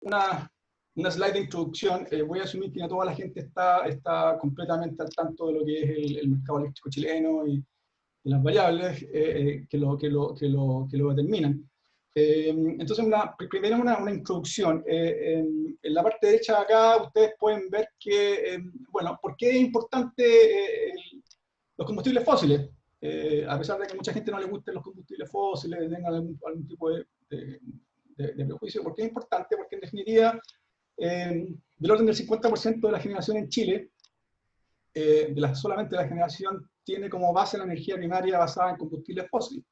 una slide de introducción. Voy a asumir que no toda la gente está completamente al tanto de lo que es el mercado eléctrico chileno y las variables que lo determinan. Entonces, primero una introducción. En la parte derecha de acá, ustedes pueden ver que, bueno, ¿por qué es importante los combustibles fósiles? A pesar de que a mucha gente no le gusten los combustibles fósiles, tengan algún tipo de prejuicio, ¿por qué es importante? Porque en definitiva, del orden del 50% de la generación en Chile, solamente la generación tiene como base la energía primaria basada en combustibles fósiles.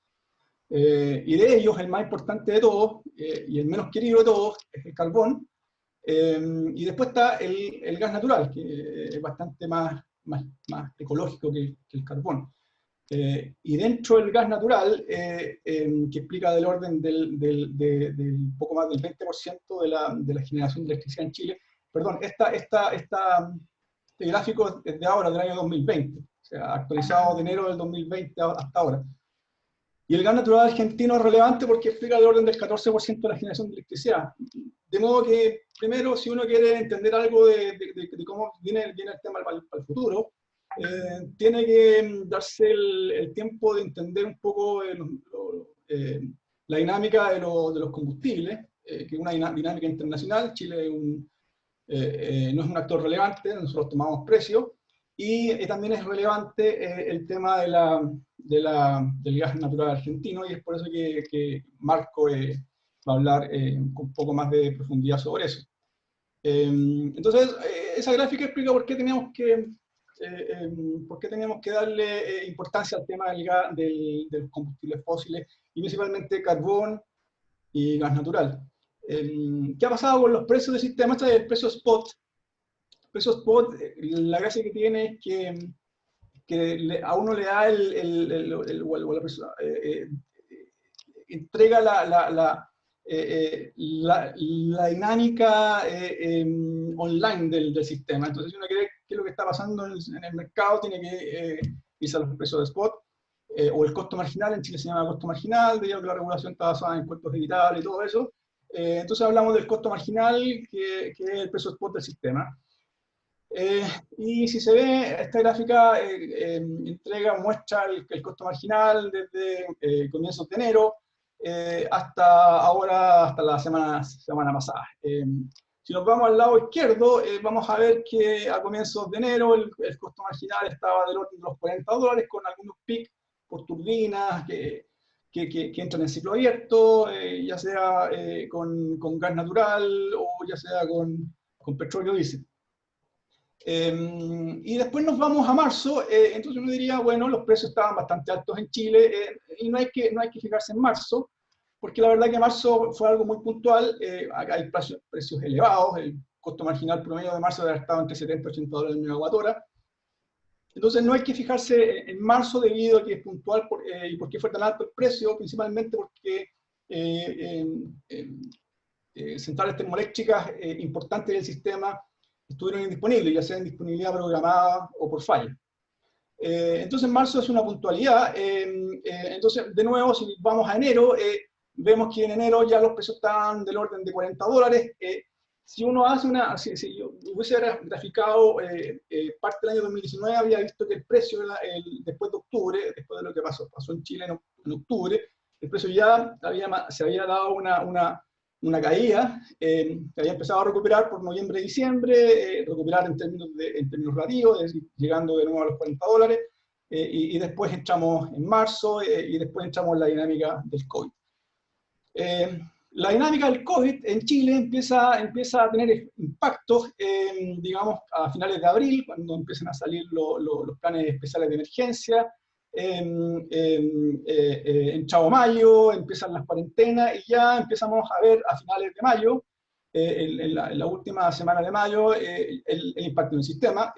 Y de ellos, el más importante de todos, y el menos querido de todos, es el carbón. Y después está el gas natural, que es bastante más ecológico que el carbón. Y dentro del gas natural, que explica del orden del poco más del 20% de la generación de electricidad en Chile, perdón, este gráfico es de ahora, del año 2020, o sea, actualizado de enero del 2020 hasta ahora. Y el gas natural argentino es relevante porque explica el orden del 14% de la generación de electricidad. De modo que, primero, si uno quiere entender algo de cómo viene el tema para el futuro, tiene que darse el tiempo de entender un poco la dinámica de los combustibles, que es una dinámica internacional. Chile no es un actor relevante, nosotros tomamos precios, y también es relevante el tema del gas natural argentino, y es por eso que Marco va a hablar con un poco más de profundidad sobre eso. Entonces, esa gráfica explica por qué teníamos que darle importancia al tema de los combustibles fósiles, y principalmente carbón y gas natural. ¿Qué ha pasado con los precios del sistema? Este es el precio spot. El precio spot, la gracia que tiene es que a uno le da entrega la dinámica online del sistema. Entonces, si uno quiere qué es lo que está pasando en el mercado, tiene que irse a los precios de spot, o el costo marginal. En Chile se llama costo marginal, debido a que la regulación está basada en costos evitables y todo eso. Entonces hablamos del costo marginal, que es el precio spot del sistema. Y si se ve, esta gráfica muestra el costo marginal desde comienzos de enero hasta ahora, hasta la semana pasada. Si nos vamos al lado izquierdo, vamos a ver que a comienzos de enero el costo marginal estaba del orden de los $40, con algunos pics por turbinas que entran en ciclo abierto, ya sea con gas natural o ya sea con petróleo diésel. Y después nos vamos a marzo. Entonces uno diría, bueno, los precios estaban bastante altos en Chile, y no hay que fijarse en marzo, porque la verdad que marzo fue algo muy puntual. Acá hay precios elevados, el costo marginal promedio de marzo había estado entre $70 y $80 el megawatt-hora. Entonces no hay que fijarse en marzo debido a que es puntual, y por qué fue tan alto el precio, principalmente porque centrales termoeléctricas importantes del sistema estuvieron indisponibles, ya sea en disponibilidad programada o por falla. Entonces marzo es una puntualidad. Entonces, de nuevo, si vamos a enero, vemos que en enero ya los precios están del orden de $40. Si uno hace si yo hubiese graficado parte del año 2019, había visto que el precio después de octubre, después de lo que pasó en Chile en octubre, el precio ya se había dado una caída, que había empezado a recuperar por noviembre y diciembre, recuperar en términos relativos, es decir, llegando de nuevo a los $40, y después entramos en marzo, y después entramos en la dinámica del COVID. La dinámica del COVID en Chile empieza a tener impactos, digamos, a finales de abril, cuando empiezan a salir los planes especiales de emergencia. Entrado mayo, empiezan las cuarentenas, y ya empezamos a ver a finales de mayo, en la última semana de mayo, el impacto en el sistema,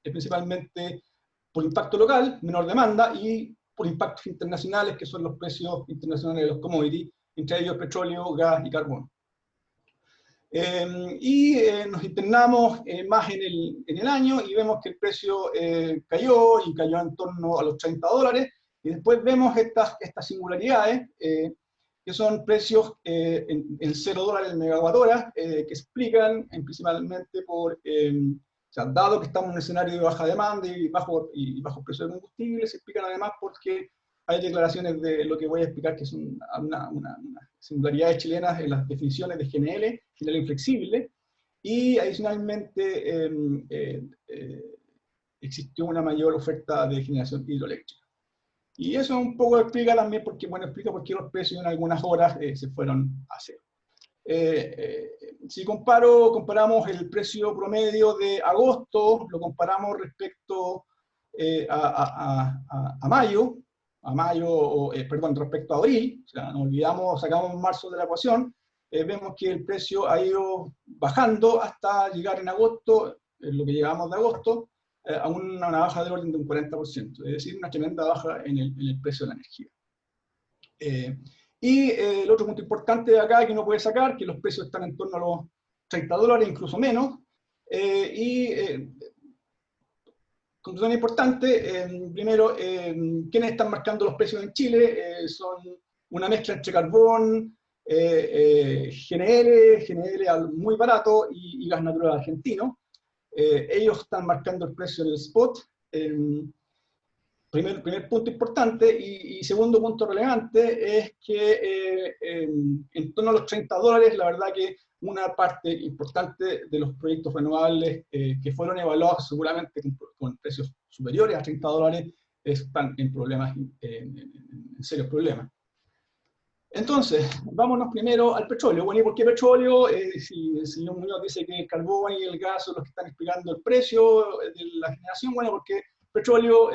principalmente por impacto local, menor demanda, y por impactos internacionales, que son los precios internacionales de los commodities, entre ellos petróleo, gas y carbón. Nos internamos más en el año, y vemos que el precio cayó en torno a los $30, y después vemos estas singularidades. que son precios en $0 el megawatt hora, que explican principalmente por, o sea, dado que estamos en un escenario de baja demanda y bajo precio de combustible, se explican además porque hay declaraciones de lo que voy a explicar, que son una singularidades chilenas en las definiciones de GNL, GNL inflexible, y adicionalmente existió una mayor oferta de generación hidroeléctrica. Y eso un poco explica también, explica por qué los precios en algunas horas se fueron a cero. Si comparamos el precio promedio de agosto, lo comparamos respecto a mayo, respecto a abril, o sea, nos olvidamos, sacamos marzo de la ecuación, vemos que el precio ha ido bajando hasta llegar en agosto, lo que llevamos de agosto, a una baja del orden de un 40%, es decir, una tremenda baja en el precio de la energía. Y el otro punto importante de acá que uno puede sacar, que los precios están en torno a los $30, incluso menos, conclusión importante, primero, ¿quiénes están marcando los precios en Chile? Son una mezcla entre carbón, GNL muy barato y gas natural argentino. Ellos están marcando el precio en el spot. Primer punto importante, y segundo punto relevante es que en torno a los $30, la verdad que una parte importante de los proyectos renovables que fueron evaluados seguramente con precios superiores a $30 están en problemas, en serios problemas. Entonces, vámonos primero al petróleo. Bueno, ¿y por qué petróleo? Si el señor Muñoz dice que el carbón y el gas son los que están explicando el precio de la generación, bueno, porque petróleo,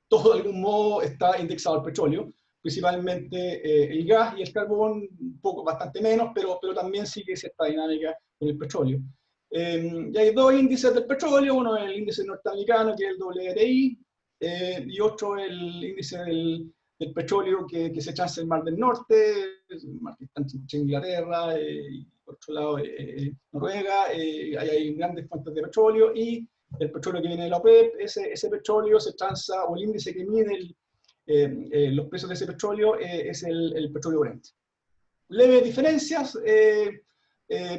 todo de algún modo está indexado al petróleo, principalmente el gas y el carbón, bastante menos, pero también sigue cierta dinámica con el petróleo. Y hay dos índices del petróleo, uno es el índice norteamericano, que es el WTI, y otro el índice del petróleo que se transa en el Mar del Norte, el mar que está entre Inglaterra y por otro lado Noruega, hay grandes fuentes de petróleo, y el petróleo que viene de la OPEP, ese petróleo se transa, o el índice que mide los precios de ese petróleo es el petróleo Brent. Leves diferencias,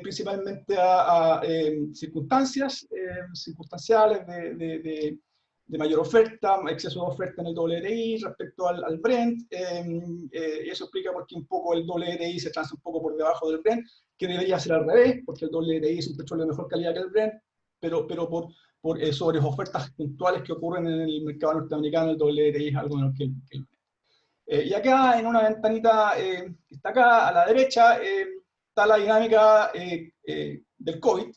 principalmente a circunstancias circunstanciales de mayor oferta, exceso de oferta en el WTI respecto al Brent, y eso explica por qué un poco el WTI se transa un poco por debajo del Brent, que debería ser al revés, porque el WTI es un petróleo de mejor calidad que el Brent, pero por sobre ofertas puntuales que ocurren en el mercado norteamericano, el WTI es algo menor que el Brent. Y acá, en una ventanita que está acá a la derecha, está la dinámica del COVID.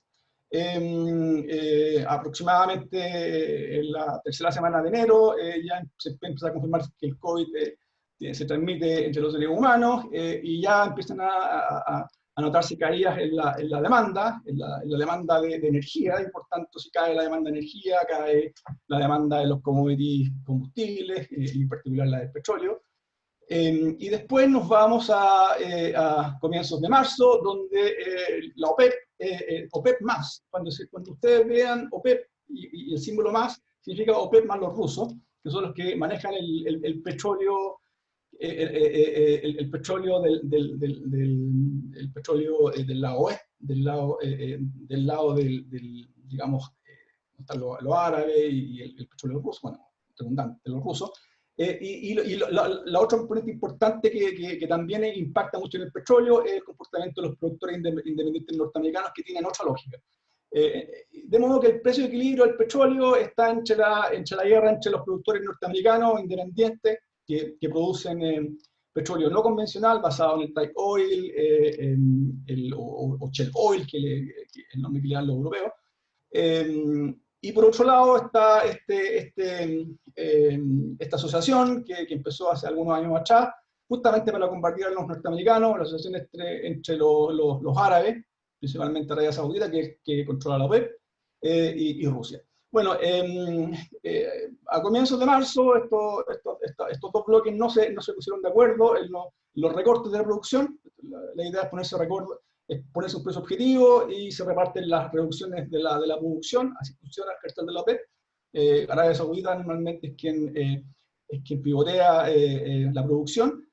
Aproximadamente en la tercera semana de enero ya se empieza a confirmar que el COVID se transmite entre los seres humanos, y ya empiezan a notarse caídas en la demanda, en la demanda de energía, y por tanto si cae la demanda de energía, cae la demanda de los commodities combustibles, y en particular la del petróleo. Y después nos vamos a comienzos de marzo, donde la OPEP, OPEP más, cuando ustedes vean OPEP y el símbolo más, significa OPEP más los rusos, que son los que manejan el petróleo, el petróleo el petróleo del lado oeste, del lado digamos, están los árabes y el petróleo ruso, bueno, redundante, de los rusos. Y la otra componente importante que también impacta mucho en el petróleo es el comportamiento de los productores independientes norteamericanos, que tienen otra lógica. De modo que el precio de equilibrio del petróleo está entre la guerra entre los productores norteamericanos independientes que producen petróleo no convencional basado en el tight oil o shale oil, que el nombre que le dan los europeos. Y por otro lado está esta asociación que empezó hace algunos años atrás, justamente para combatir a los norteamericanos, la asociación entre los árabes, principalmente Arabia Saudita, que controla la OPEP, y Rusia. Bueno, a comienzos de marzo estos dos bloques no se pusieron de acuerdo en los recortes de la producción. La idea es ponerse un precio objetivo y se reparten las reducciones de la producción, así funciona el cartel de la OPEP. Arabia Saudita normalmente es quien pivotea la producción.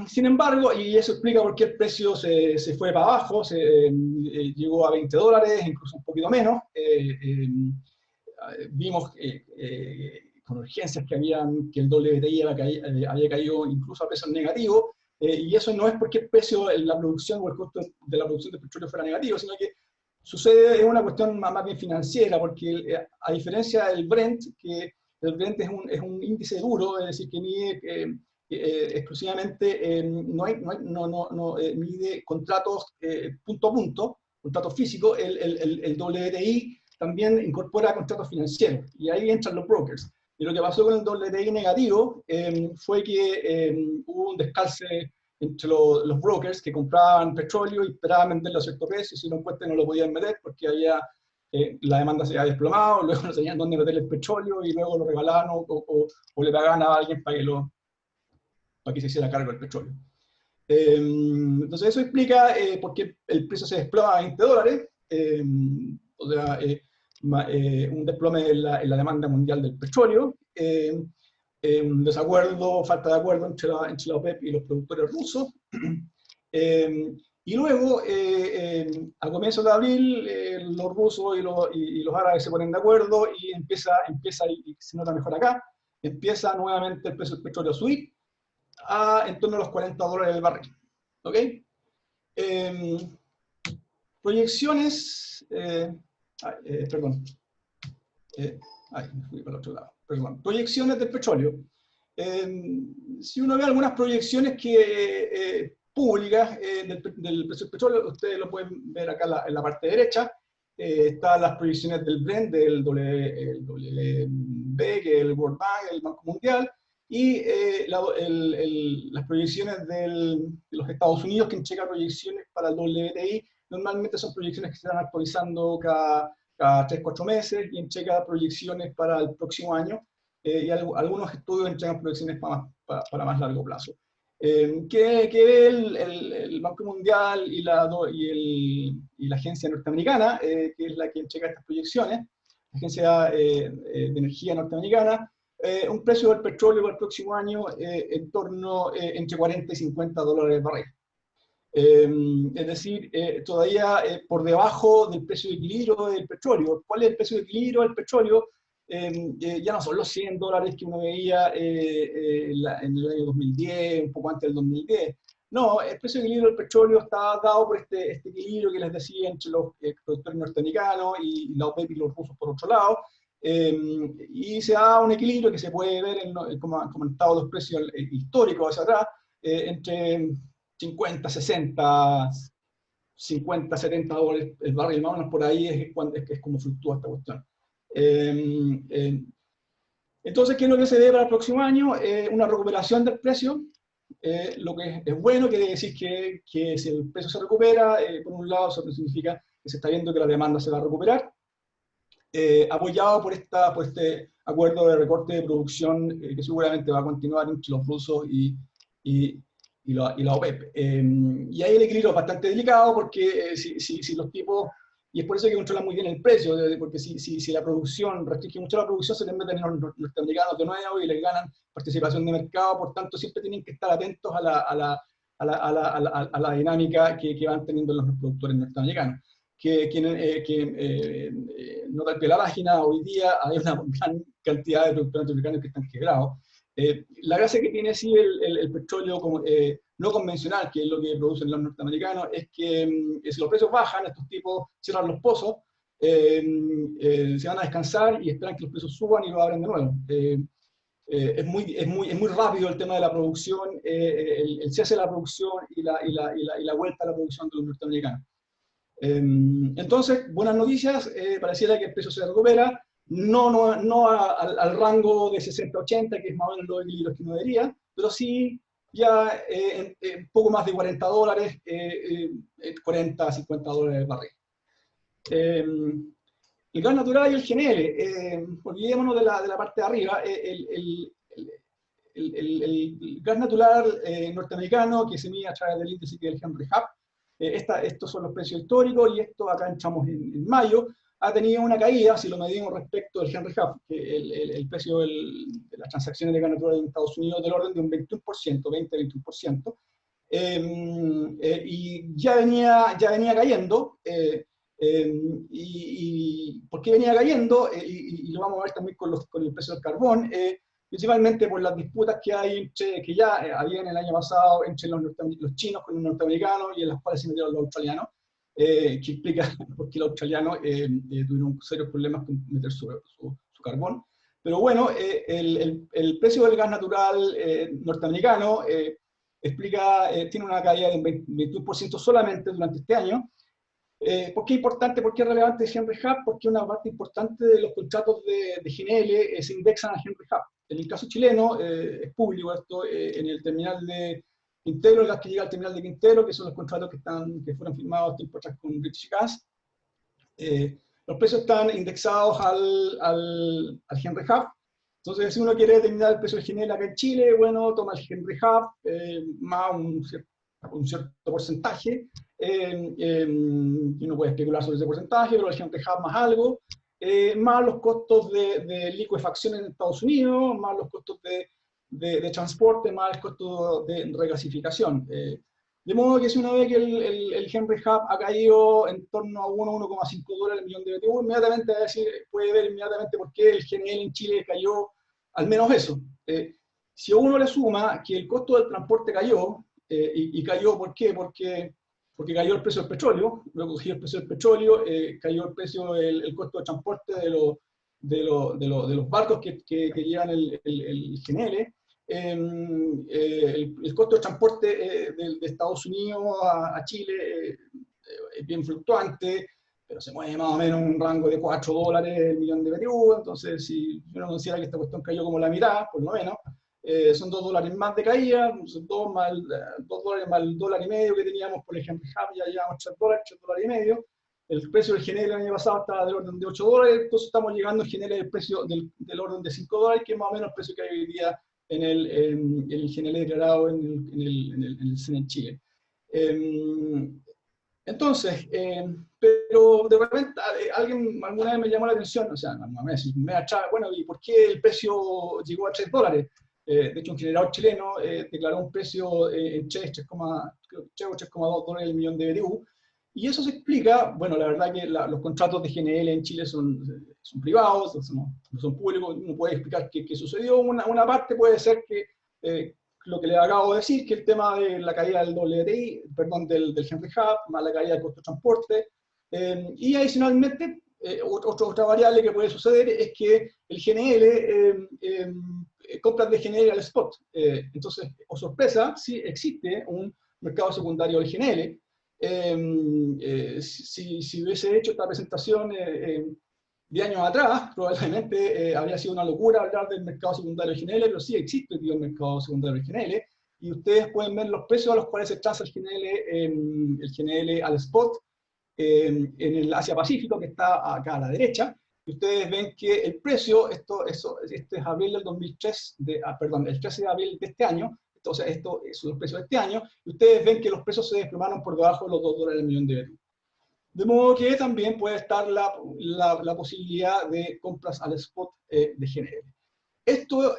Sin embargo, y eso explica por qué el precio se fue para abajo, llegó a $20, incluso un poquito menos. Vimos con urgencias que el WTI había caído incluso a precios negativos, y eso no es porque el precio, la producción o el costo de la producción de petróleo fuera negativo, sino que sucede, es una cuestión más bien financiera, porque a diferencia del Brent, que el Brent es un índice duro, es decir, que mide exclusivamente, mide contratos punto a punto, contratos físicos. El WTI también incorpora contratos financieros, y ahí entran los brokers. Y lo que pasó con el WTI negativo fue que hubo un descalce entre los brokers que compraban petróleo y esperaban venderlo a cierto precio, y si no encuentran no lo podían meter porque la demanda se había desplomado, luego no sabían dónde meter el petróleo y luego lo regalaban o le pagaban a alguien para que se hiciera cargo del petróleo. Entonces eso explica por qué el precio se desploma a $20, o sea, un desplome en la demanda mundial del petróleo, un desacuerdo, falta de acuerdo entre la OPEP y los productores rusos. Y luego, a comienzos de abril, los rusos y los árabes se ponen de acuerdo y empieza y se nota mejor acá, empieza nuevamente el precio del petróleo a subir en torno a los $40 el barril. ¿Ok? Proyecciones, perdón, me fui para el otro lado, perdón. Proyecciones del petróleo. Si uno ve algunas proyecciones públicas del precio del petróleo, ustedes lo pueden ver acá en la parte derecha. Están las proyecciones del Brent, del WB, que es el World Bank, el Banco Mundial, y las proyecciones de los Estados Unidos, que entrega proyecciones para el WTI. Normalmente son proyecciones que se están actualizando cada 3-4 meses, y entrega proyecciones para el próximo año, y algunos estudios entregan proyecciones para más largo plazo. Que el Banco Mundial y la agencia norteamericana, que es la que entrega estas proyecciones, la Agencia de Energía norteamericana, un precio del petróleo para el próximo año en torno entre $40 y $50 el barril. Es decir, todavía por debajo del precio de equilibrio del petróleo. ¿Cuál es el precio de equilibrio del petróleo? Ya no son los $100 que uno veía en el año 2010, un poco antes del 2010. No, el precio de equilibrio del petróleo está dado por este equilibrio que les decía entre los productores norteamericanos y la OPEP y los rusos por otro lado. Y se da un equilibrio que se puede ver, como han comentado, los precios históricos hacia atrás, entre 50, 60, 50, $70 el barril, más o menos por ahí es como fluctúa esta cuestión. Entonces, ¿qué es lo que se ve para el próximo año? Una recuperación del precio. Lo que es bueno, quiere decir que si el precio se recupera, por un lado, eso significa que se está viendo que la demanda se va a recuperar, apoyado por este acuerdo de recorte de producción que seguramente va a continuar entre los rusos y la OPEP. Y ahí el equilibrio es bastante delicado, porque si los tipos, y es por eso que controlan muy bien el precio, porque si la producción, restringe mucho la producción, se les meten los norteamericanos de nuevo y les ganan participación de mercado. Por tanto, siempre tienen que estar atentos a la dinámica que van teniendo los productores norteamericanos. Nota que la página, hoy día hay una gran cantidad de productores norteamericanos que están quebrados. La gracia que tiene sí el petróleo no convencional, que es lo que producen los norteamericanos, es que si los precios bajan, estos tipos cierran los pozos, se van a descansar y esperan que los precios suban y lo abren de nuevo. Es muy rápido el tema de la producción, el cese de la producción y la vuelta a la producción de los norteamericanos. Entonces, buenas noticias, pareciera que el precio se recupera, no al rango de 60-80, que es más o menos los equilibrios que uno debería, pero sí ya poco más de $40, $40-50 el barril. El gas natural y el GNL, olvidémonos de la parte de arriba. El gas natural norteamericano, que se mide a través del índice del Henry Hub, estos son los precios históricos, y esto acá entramos en mayo. ha tenido una caída, si lo medimos respecto del Henry Hub, que el precio de las transacciones de gas natural en Estados Unidos, del orden de un 21%, 20-21%, y ya venía cayendo. ¿Y por qué venía cayendo? Y lo vamos a ver también con el precio del carbón, principalmente por las disputas que hay que ya había en el año pasado entre los chinos con los norteamericanos, y en las cuales se metieron los australianos, que explica por qué los australianos tuvieron serios problemas con meter su carbón. Pero bueno, el precio del gas natural norteamericano tiene una caída de un 21% solamente durante este año. ¿Por qué es importante? ¿Por qué es relevante Henry Hub? Porque una parte importante de los contratos de GNL se indexan a Henry Hub. En el caso chileno, es público esto, en el terminal de Quintero, el gas que llega al terminal de Quintero, que son los contratos que fueron firmados tiempo atrás con British Gas. Los precios están indexados al Henry Hub. Entonces, si uno quiere determinar el precio del GNL acá en Chile, bueno, toma el Henry Hub más un cierto porcentaje, y uno puede especular sobre ese porcentaje, pero el Henry Hub más algo, más los costos de licuefacción en Estados Unidos, más los costos de transporte, más el costo de regasificación. De modo que si uno ve que el Henry Hub ha caído en torno a 1,5 dólares el millón de BTU, inmediatamente puede ver inmediatamente por qué el GNL en Chile cayó al menos eso. Si uno le suma que el costo del transporte cayó, y cayó, ¿por qué? Porque cayó el precio del petróleo, luego cogió el precio del petróleo, cayó el precio, el costo de transporte de los barcos que llevan el GNL, el costo de transporte de Estados Unidos a Chile es bien fluctuante, pero se mueve más o menos en un rango de 4 dólares el millón de BTU. Entonces, si uno considera que esta cuestión cayó como la mitad, por lo menos, son 2 dólares más de caída, son 2 dólares más el dólar y medio que teníamos por ejemplo Hub, ya llevamos 3 dólares y medio. El precio del GNL el año pasado estaba del orden de 8 dólares, entonces estamos llegando al GNL del precio del orden de 5 dólares, que es más o menos el precio que hay hoy día en el GNL declarado en el CEN en Chile. Entonces, pero de repente alguien alguna vez me llamó la atención, o sea, me atrás, bueno, ¿y por qué el precio llegó a 3 dólares? De hecho, un generador chileno declaró un precio en 3 o 3,2 dólares el millón de BTU, y eso se explica, bueno, la verdad que los contratos de GNL en Chile son privados, no son públicos. Uno puede explicar qué sucedió. Una parte puede ser que lo que le acabo de decir, que el tema de la caída del WTI, perdón, del Henry Hub, más la caída del costo de transporte, y adicionalmente, otra variable que puede suceder es que el GNL, compras de GNL al spot. Entonces, o sorpresa, sí existe un mercado secundario del GNL. Si hubiese hecho esta presentación de años atrás, probablemente habría sido una locura hablar del mercado secundario del GNL, pero sí existe el mercado secundario del GNL, y ustedes pueden ver los precios a los cuales se transa el GNL al spot en el Asia Pacífico, que está acá a la derecha, y ustedes ven que el precio, este es abril del 2003, perdón, el 13 de abril de este año. Entonces, estos son los precios de este año, y ustedes ven que los precios se desplomaron por debajo de los 2 dólares el millón de BTU. De modo que también puede estar la posibilidad de compras al spot de GNL. Esto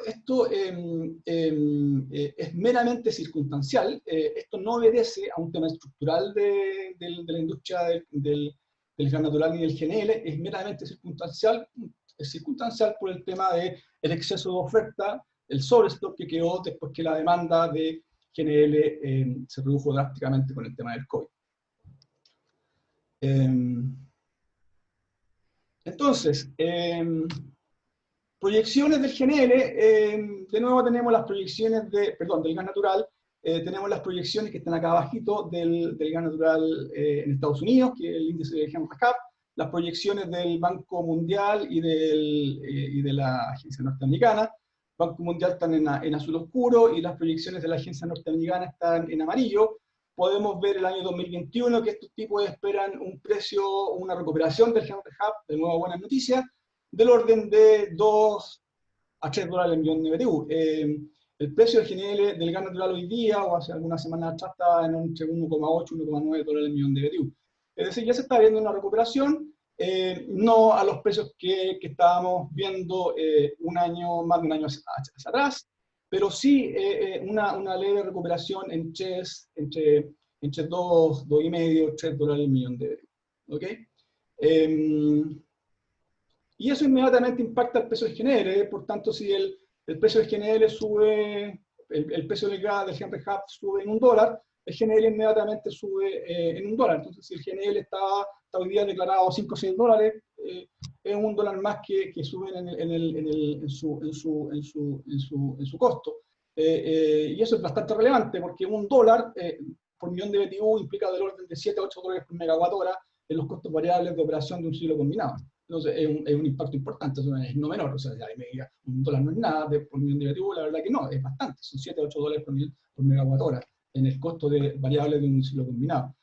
es meramente circunstancial. Esto no obedece a un tema estructural de la industria del gas natural ni del GNL. Es meramente circunstancial. Es circunstancial por el tema del exceso de oferta, el sobrestock que quedó después que la demanda de GNL se redujo drásticamente con el tema del COVID. Entonces, proyecciones del GNL, de nuevo tenemos las proyecciones del gas natural. Tenemos las proyecciones que están acá abajito del gas natural en Estados Unidos, que es el índice de Henry Hub, las proyecciones del Banco Mundial y de la Agencia Norteamericana. Banco Mundial están en azul oscuro, y las proyecciones de la Agencia Norteamericana están en amarillo. Podemos ver el año 2021 que estos tipos esperan un precio, una recuperación del Henry Hub, de nuevo buenas noticias, del orden de 2 a 3 dólares el millón de BTU. El precio del GNL del gas natural hoy día, o hace algunas semanas atrás, estaba en entre 1,8 y 1,9 dólares el millón de BTU. Es decir, ya se está viendo una recuperación. no a los precios que estábamos viendo más de un año hacia atrás, pero sí una leve recuperación entre 2,5, $3 el millón de BTU. ¿Ok? Y eso inmediatamente impacta el precio del GNL, por tanto, si el precio del GNL sube, el precio del gas del Henry Hub sube en $1, el GNL inmediatamente sube en $1. Entonces, si el GNL está hoy día declarado $5 o $6, es $1 más que suben en su costo. Y eso es bastante relevante, porque $1 por millón de BTU implica del orden de 7 a $8 por megawatt hora en los costos variables de operación de un ciclo combinado. Entonces, es un impacto importante, es no menor. O sea, me diga, $1 no es nada por millón de BTU, la verdad que no, es bastante, son 7 a $8 por megawatt hora en el costo variable de un ciclo combinado.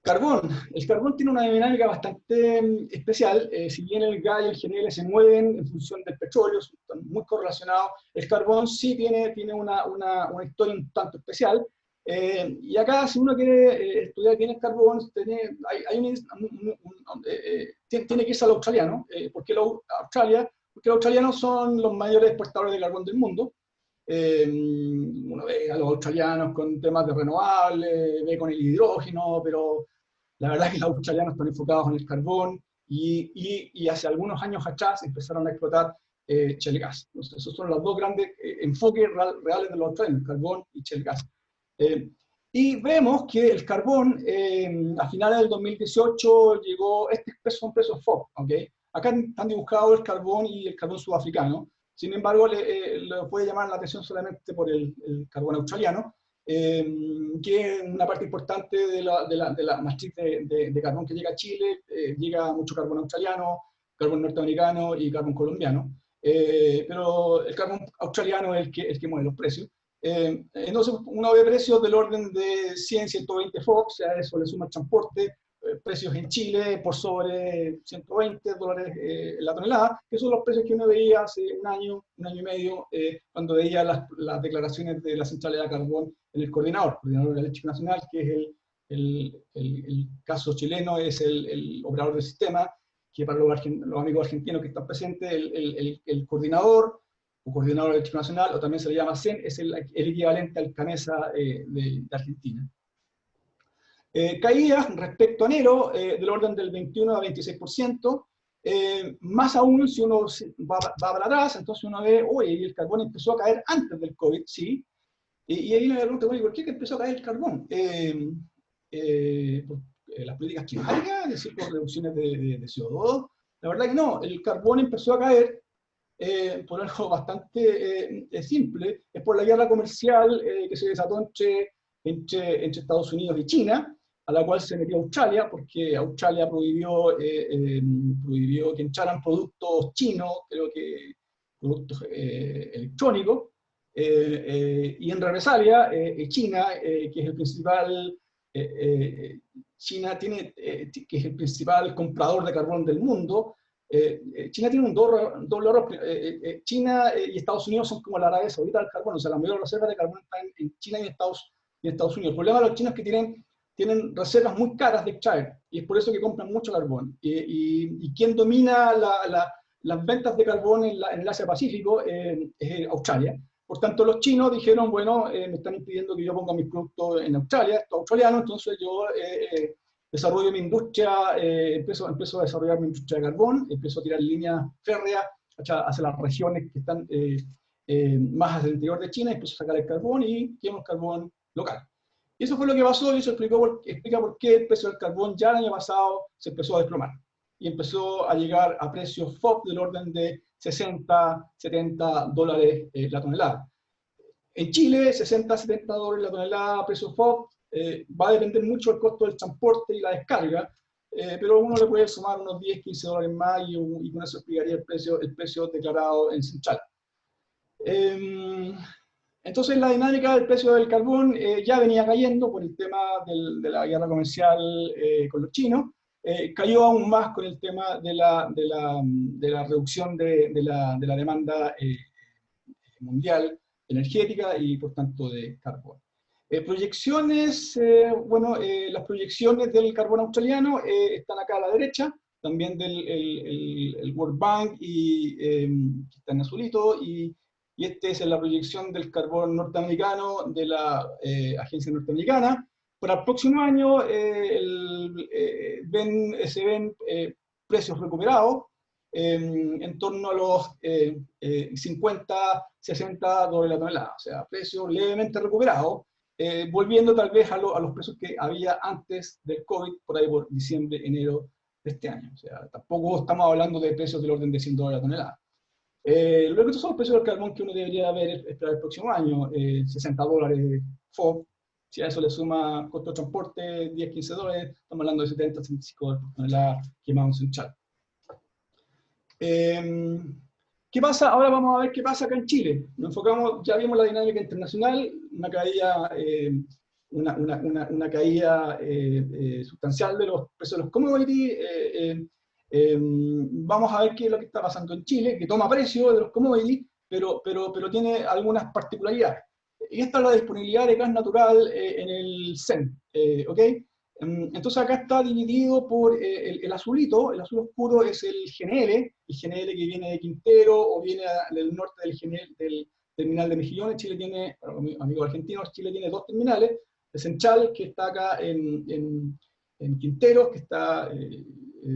Carbón. El carbón tiene una dinámica bastante especial. Si bien el gas y el GNL se mueven en función del petróleo, están muy correlacionados, el carbón sí tiene una historia un tanto especial. Y acá, si uno quiere estudiar bien el carbón, tiene que irse al australiano. Porque los australianos son los mayores exportadores de carbón del mundo. Uno ve a los australianos con temas de renovables, ve con el hidrógeno, pero la verdad es que los australianos están enfocados en el carbón y hace algunos años atrás empezaron a explotar shale gas. Entonces, esos son los dos grandes enfoques reales de los australianos, carbón y shale gas. Y vemos que el carbón a finales del 2018 llegó, son precios FOB, ¿ok? Acá están dibujados el carbón y el carbón sudafricano. Sin embargo, le puede llamar la atención solamente por el carbón australiano, que es una parte importante de la matriz de carbón que llega a Chile. Llega mucho carbón australiano, carbón norteamericano y carbón colombiano. Pero el carbón australiano es el que mueve los precios. Entonces, uno ve precios del orden de 100, 120 FOB, o sea, eso le suma el transporte, precios en Chile por sobre $120 la tonelada, que son los precios que uno veía hace un año y medio, cuando veía las declaraciones de la centralidad de carbón en el coordinador eléctrico nacional, que es el caso chileno, es el operador del sistema, que para los amigos argentinos que están presentes, el coordinador o coordinador eléctrico nacional, o también se le llama CEN, es el equivalente al CANESA de Argentina. Caídas respecto a enero del orden del 21 a 26%, más aún si uno va para atrás, entonces uno ve, oye, el carbón empezó a caer antes del COVID, sí, y ahí me pregunto, oye, ¿por qué empezó a caer el carbón? Por las políticas climáticas, es decir, por reducciones de CO2, la verdad que no, el carbón empezó a caer por algo bastante simple, es por la guerra comercial que se desató entre Estados Unidos y China, a la cual se metió Australia, porque Australia prohibió que entraran productos chinos, creo que productos electrónicos, y en represalia, China, que es el principal, que es el principal comprador de carbón del mundo. China tiene un doble error. China y Estados Unidos son como la Arabia Saudita del carbón, o sea, las mayores reservas de carbón están en China y en Estados Unidos. El problema de los chinos es que tienen reservas muy caras de extraer, y es por eso que compran mucho carbón. Y quien domina las ventas de carbón en el Asia-Pacífico es Australia. Por tanto, los chinos dijeron, bueno, me están impidiendo que yo ponga mis productos en Australia, esto es australiano, entonces yo desarrollo mi industria, empiezo a desarrollar mi industria de carbón, empiezo a tirar líneas férreas hacia las regiones que están más hacia el interior de China, empiezo a sacar el carbón y quemo el carbón local. Y eso fue lo que pasó, y eso explica por qué el precio del carbón ya el año pasado se empezó a desplomar y empezó a llegar a precios FOB del orden de 60, $70 la tonelada. En Chile, 60, $70 la tonelada, precio FOB, va a depender mucho del costo del transporte y la descarga, pero uno le puede sumar unos 10, $15 más y con eso explicaría el precio declarado en central. Entonces la dinámica del precio del carbón ya venía cayendo por el tema de la guerra comercial con los chinos, cayó aún más con el tema de la reducción de la demanda mundial energética y por tanto de carbón. Proyecciones, bueno, las proyecciones del carbón australiano están acá a la derecha, también del el World Bank, que está en azulito, y esta es la proyección del carbón norteamericano de la agencia norteamericana. Para el próximo año se ven precios recuperados en torno a los 50, 60 dólares la tonelada, o sea, precios levemente recuperados, volviendo tal vez a los precios que había antes del COVID, por ahí por diciembre, enero de este año. O sea, tampoco estamos hablando de precios del orden de 100 dólares la tonelada. Luego estos son los precios del carbón que uno debería ver esperar el próximo año, 60 dólares FOB. Si a eso le suma costo de transporte, 10, 15 dólares, estamos hablando de 70, 75 dólares por tonelada quemado en central. ¿Qué pasa? Ahora vamos a ver qué pasa acá en Chile. Nos enfocamos, ya vimos la dinámica internacional, una caída, una caída sustancial de los precios de los commodities. Vamos a ver qué es lo que está pasando en Chile, que toma precio de los commodities, pero tiene algunas particularidades. Y esta es la disponibilidad de gas natural en el CEN, ¿ok? Entonces acá está dividido por el azulito, el azul oscuro es el GNL que viene de Quintero o viene del norte del GNL, del terminal de Mejillones. Chile tiene, para los amigos argentinos, Chile tiene dos terminales, el Central, que está acá en Quinteros, que está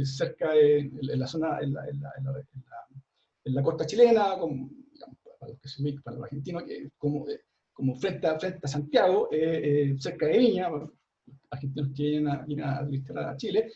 cerca de la zona, en la costa chilena, como, digamos, para los que se ubican, para los argentinos, como frente a Santiago, cerca de Viña, argentinos que vienen a visitar a Chile.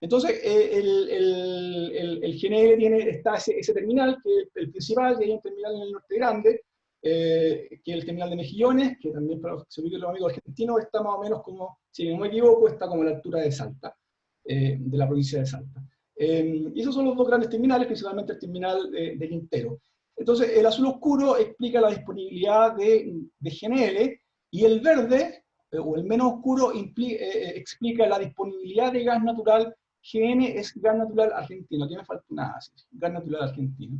Entonces, el GNL está ese terminal, que es el principal, y hay un terminal en el norte grande, que es el terminal de Mejillones, que también para los que se ubiquen los amigos argentinos, está más o menos como, si no me equivoco, está como a la altura de Salta, de la provincia de Salta. Y esos son los dos grandes terminales, principalmente el terminal de Quintero. Entonces, el azul oscuro explica la disponibilidad de GNL, y el verde, o el menos oscuro, explica la disponibilidad de gas natural. GN es gas natural argentino, aquí me falta nada, gas natural argentino.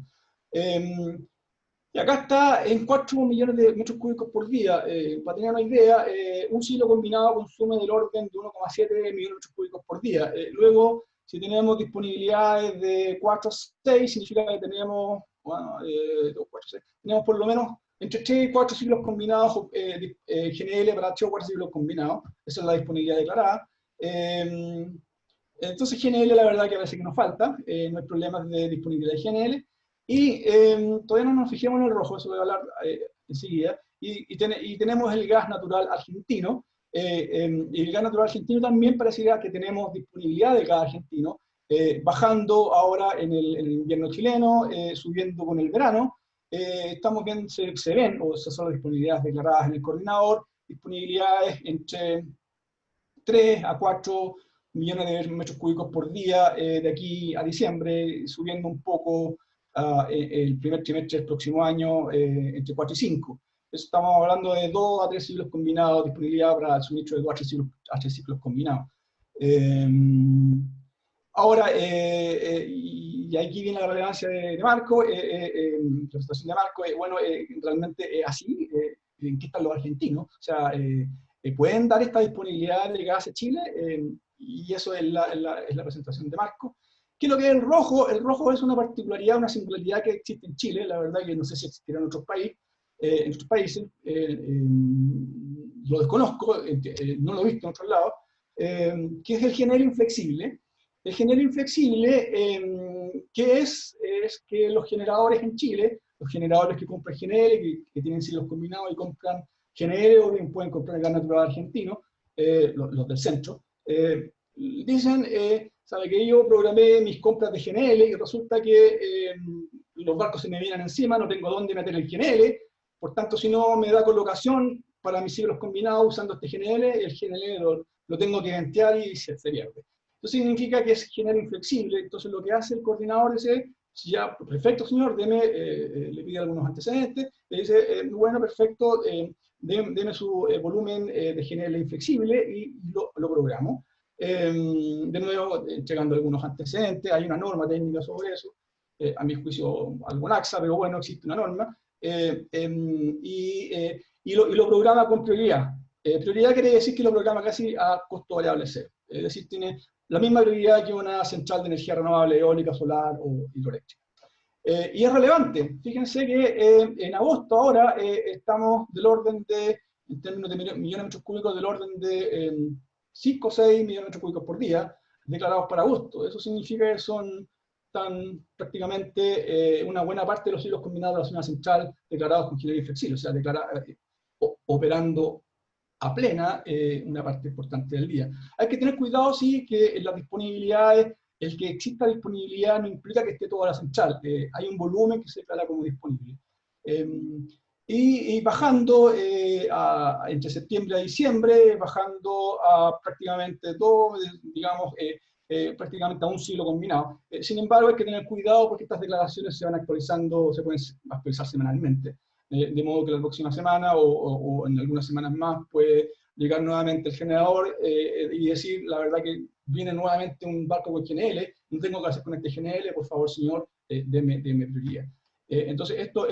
Y acá está en 4 millones de metros cúbicos por día. Para tener una idea, un ciclo combinado consume del orden de 1,7 millones de metros cúbicos por día. Luego, si tenemos disponibilidades de 4 a 6, significa que tenemos, bueno, 2, 4, 6, tenemos por lo menos entre 3 y 4 ciclos combinados, GNL para 3 o 4 ciclos combinados. Esa es la disponibilidad declarada. Entonces GNL la verdad que parece que nos falta, no hay problemas de disponibilidad de GNL. Y todavía no nos fijemos en el rojo, eso voy a hablar enseguida. Y tenemos el gas natural argentino. Y el gas natural argentino también parecería que tenemos disponibilidad de gas argentino, bajando ahora en el invierno chileno, subiendo con el verano. Estamos viendo, se ven, o esas son las disponibilidades declaradas en el coordinador, disponibilidades entre 3 a 4 millones de metros cúbicos por día de aquí a diciembre, subiendo un poco el primer trimestre del próximo año entre 4 y 5. Estamos hablando de 2 a 3 ciclos combinados, disponibilidad para el suministro de 2 a 3 ciclos combinados. Ahora, y aquí viene la relevancia de Marco, la presentación de Marco, bueno, realmente es así, ¿en qué están los argentinos? O sea, pueden dar esta disponibilidad de gas a Chile, y eso es la presentación de Marco. ¿Qué es lo que es el rojo? El rojo es una particularidad, una singularidad que existe en Chile, la verdad que no sé si existirá en otros países, lo desconozco, no lo he visto en otros lados, que es el GNL inflexible. El GNL inflexible, ¿qué es? Es que los generadores en Chile, los generadores que compran GNL, que tienen ciclos combinados y compran GNL, o bien pueden comprar el gas natural argentino, los del centro, dicen, sabe que yo programé mis compras de GNL y resulta que los barcos se me vienen encima, no tengo dónde meter el GNL, por tanto, si no me da colocación para mis ciclos combinados usando este GNL, el GNL lo tengo que ventear y se pierde. Eso significa que es GNL inflexible. Entonces, lo que hace el coordinador es, si ya, perfecto, señor, le pide algunos antecedentes, le dice, bueno, perfecto, deme su volumen de GNL inflexible y lo programo. De nuevo, entregando algunos antecedentes, hay una norma técnica sobre eso, a mi juicio algo laxa, pero bueno, existe una norma. Y y lo programa con prioridad. Prioridad quiere decir que lo programa casi a costo variable cero. Es decir, tiene la misma prioridad que una central de energía renovable, eólica, solar o hidroeléctrica. Y es relevante. Fíjense que en agosto ahora estamos del orden de, en términos de millones de metros cúbicos, del orden de 5 o 6 millones de metros cúbicos por día declarados para agosto. Eso significa que son prácticamente una buena parte de los ciclos combinados de la zona central declarados con ingeniería flexible, o sea, operando a plena una parte importante del día. Hay que tener cuidado, sí, que en las disponibilidades, el que exista disponibilidad no implica que esté toda la central. Hay un volumen que se declara como disponible. Y bajando entre septiembre y diciembre, bajando a prácticamente todo, digamos, prácticamente a un ciclo combinado. Sin embargo, hay que tener cuidado porque estas declaraciones se van actualizando, se pueden actualizar semanalmente. De modo que la próxima semana o en algunas semanas más puede llegar nuevamente el generador y decir, la verdad que viene nuevamente un barco con GNL, no tengo que hacer con este GNL, por favor, señor, deme prioridad. Entonces, esto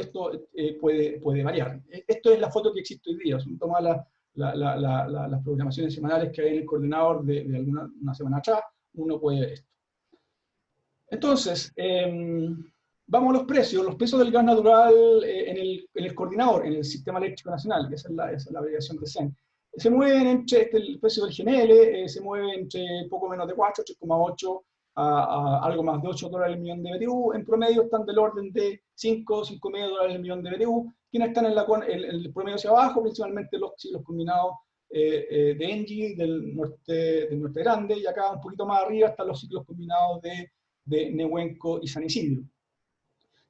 puede variar. Esto es la foto que existe hoy día. Si uno toma las programaciones semanales que hay en el coordenador de una semana atrás, uno puede ver esto. Entonces, vamos a los precios. Los precios del gas natural en el coordinador, en el Sistema Eléctrico Nacional, que esa es la abreviación de SEN. Se mueven entre, el precio del GNL se mueve entre poco menos de 4, 3,8 a algo más de $8 el millón de BTU. En promedio están del orden de 5, $5,5 el millón de BTU. Quienes están en el promedio hacia abajo, principalmente los ciclos combinados de ENGIE, del norte grande, y acá un poquito más arriba están los ciclos combinados de Nehuenco y San Isidro.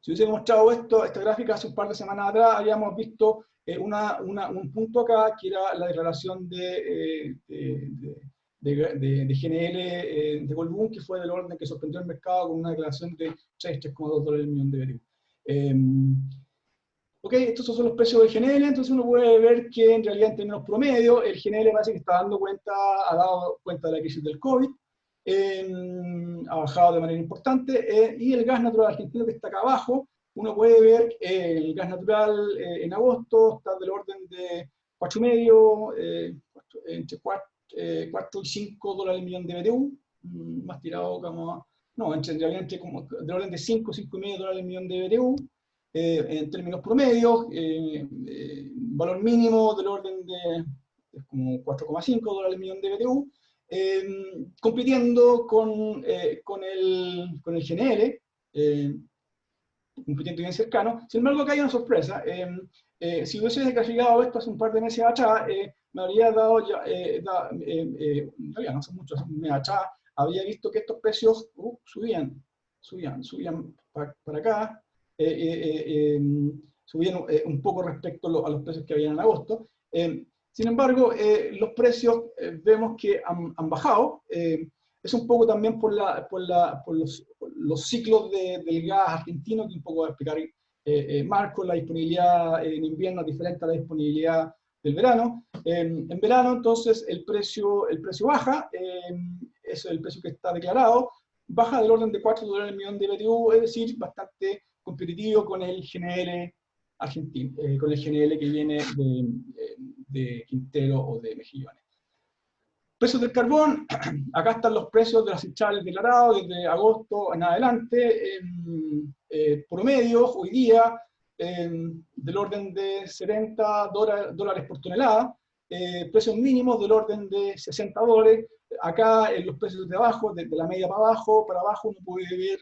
Si hubiese mostrado esta gráfica hace un par de semanas atrás, habíamos visto un punto acá, que era la declaración de GNL de Colbún, que fue del orden que sorprendió el mercado con una declaración de $3,2 el millón de BTU. Ok, estos son los precios del GNL, entonces uno puede ver que en realidad en términos promedio, el GNL parece que ha dado cuenta de la crisis del COVID, ha bajado de manera importante, y el gas natural argentino que está acá abajo, uno puede ver el gas natural en agosto está del orden de 4,5, entre 4 y $5 el millón de BTU, más tirado como, no, en realidad del orden de 5, $5,5 el millón de BTU, en términos promedios, valor mínimo del orden de como $4,5 el millón de BTU, compitiendo con el GNL, compitiendo bien cercano. Sin embargo, acá hay una sorpresa. Si hubiese clasificado esto hace un par de meses atrás, me habría dado, en realidad no hace mucho, hace un mes atrás, había visto que estos precios subían para acá, subían un poco respecto a los precios que habían en agosto. Sin embargo, los precios vemos que han bajado. Es un poco también por los ciclos del gas argentino, que un poco va a explicar Marco. La disponibilidad en invierno es diferente a la disponibilidad del verano. En verano, entonces, el precio baja, es el precio que está declarado, baja del orden de $4 el millón de BTU, es decir, bastante competitivo con el GNL argentino, con el GNL que viene de Quintero o de Mejillones. Precios del carbón, acá están los precios de las centrales declarados desde agosto en adelante, promedios hoy día del orden de $70 por tonelada, precios mínimos del orden de $60. Acá en los precios de abajo, de la media para abajo uno puede ver,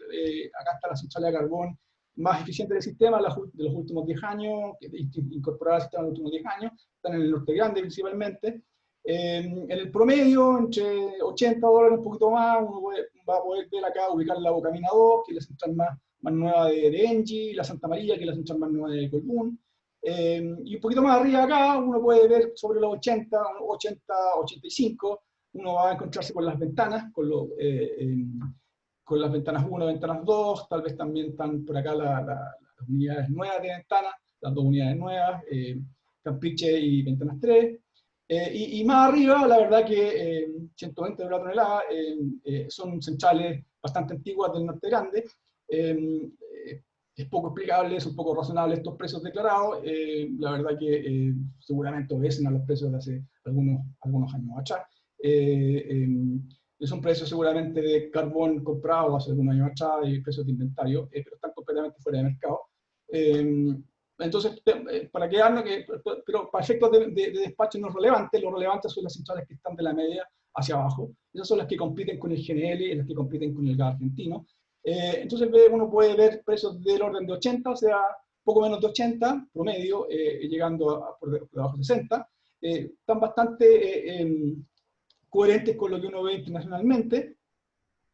acá está la central de carbón más eficiente del sistema de los últimos 10 años, incorporada al sistema de los últimos 10 años, están en el norte grande principalmente. En el promedio, entre $80, un poquito más, uno va a poder ver acá, ubicar la Bocamina 2, que es la central más nueva de ENGIE, la Santa María, que es la central más nueva de Colbún. Y un poquito más arriba acá, uno puede ver sobre los 80, 85, uno va a encontrarse con las ventanas, con las ventanas 1, ventanas 2, tal vez también están por acá las unidades nuevas de ventanas, las dos unidades nuevas, Campiche y ventanas 3. Y más arriba, la verdad que 120 de la tonelada son centrales bastante antiguas del norte grande, es poco explicable, son poco razonables estos precios declarados. La verdad que seguramente obedecen a los precios de hace algunos años atrás. Son precios seguramente de carbón comprado hace algunos años atrás y precios de inventario, pero están completamente fuera de mercado. Entonces, para quedarnos, pero para efectos de despacho no es relevante, lo relevante son las centrales que están de la media hacia abajo. Esas son las que compiten con el GNL y las que compiten con el gas argentino. Entonces uno puede ver precios del orden de 80, o sea, poco menos de 80 promedio, llegando por debajo de 60. Están bastante coherentes con lo que uno ve internacionalmente.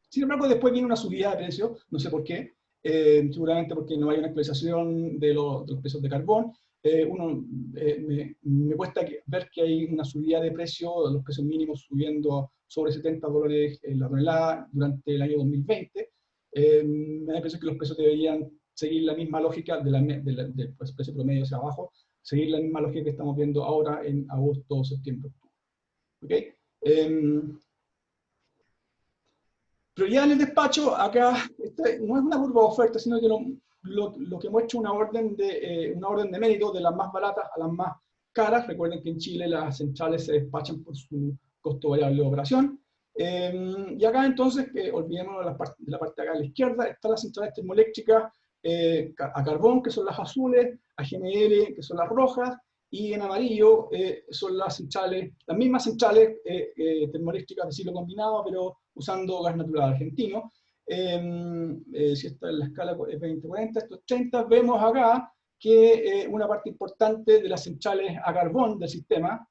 Sin embargo, después viene una subida de precios, no sé por qué, seguramente porque no hay una actualización de los precios de carbón. Me cuesta ver que hay una subida de precios, los precios mínimos subiendo sobre $70 la tonelada durante el año 2020. Me da la impresión que los precios deberían seguir la misma lógica del precio promedio hacia abajo, seguir la misma lógica que estamos viendo ahora en agosto, septiembre, octubre. ¿Okay? Pero ya en el despacho, acá no es una curva de oferta, sino que lo que muestra una orden de mérito de las más baratas a las más caras. Recuerden que en Chile las centrales se despachan por su costo variable de operación. Y acá entonces, olvidémonos de la parte de acá a la izquierda, están las centrales termoeléctricas a carbón, que son las azules, a GNL, que son las rojas, y en amarillo son las mismas centrales termoeléctricas de ciclo combinado, pero usando gas natural argentino. Si esta es la escala es 20-40, esto es 30, vemos acá que una parte importante de las centrales a carbón del sistema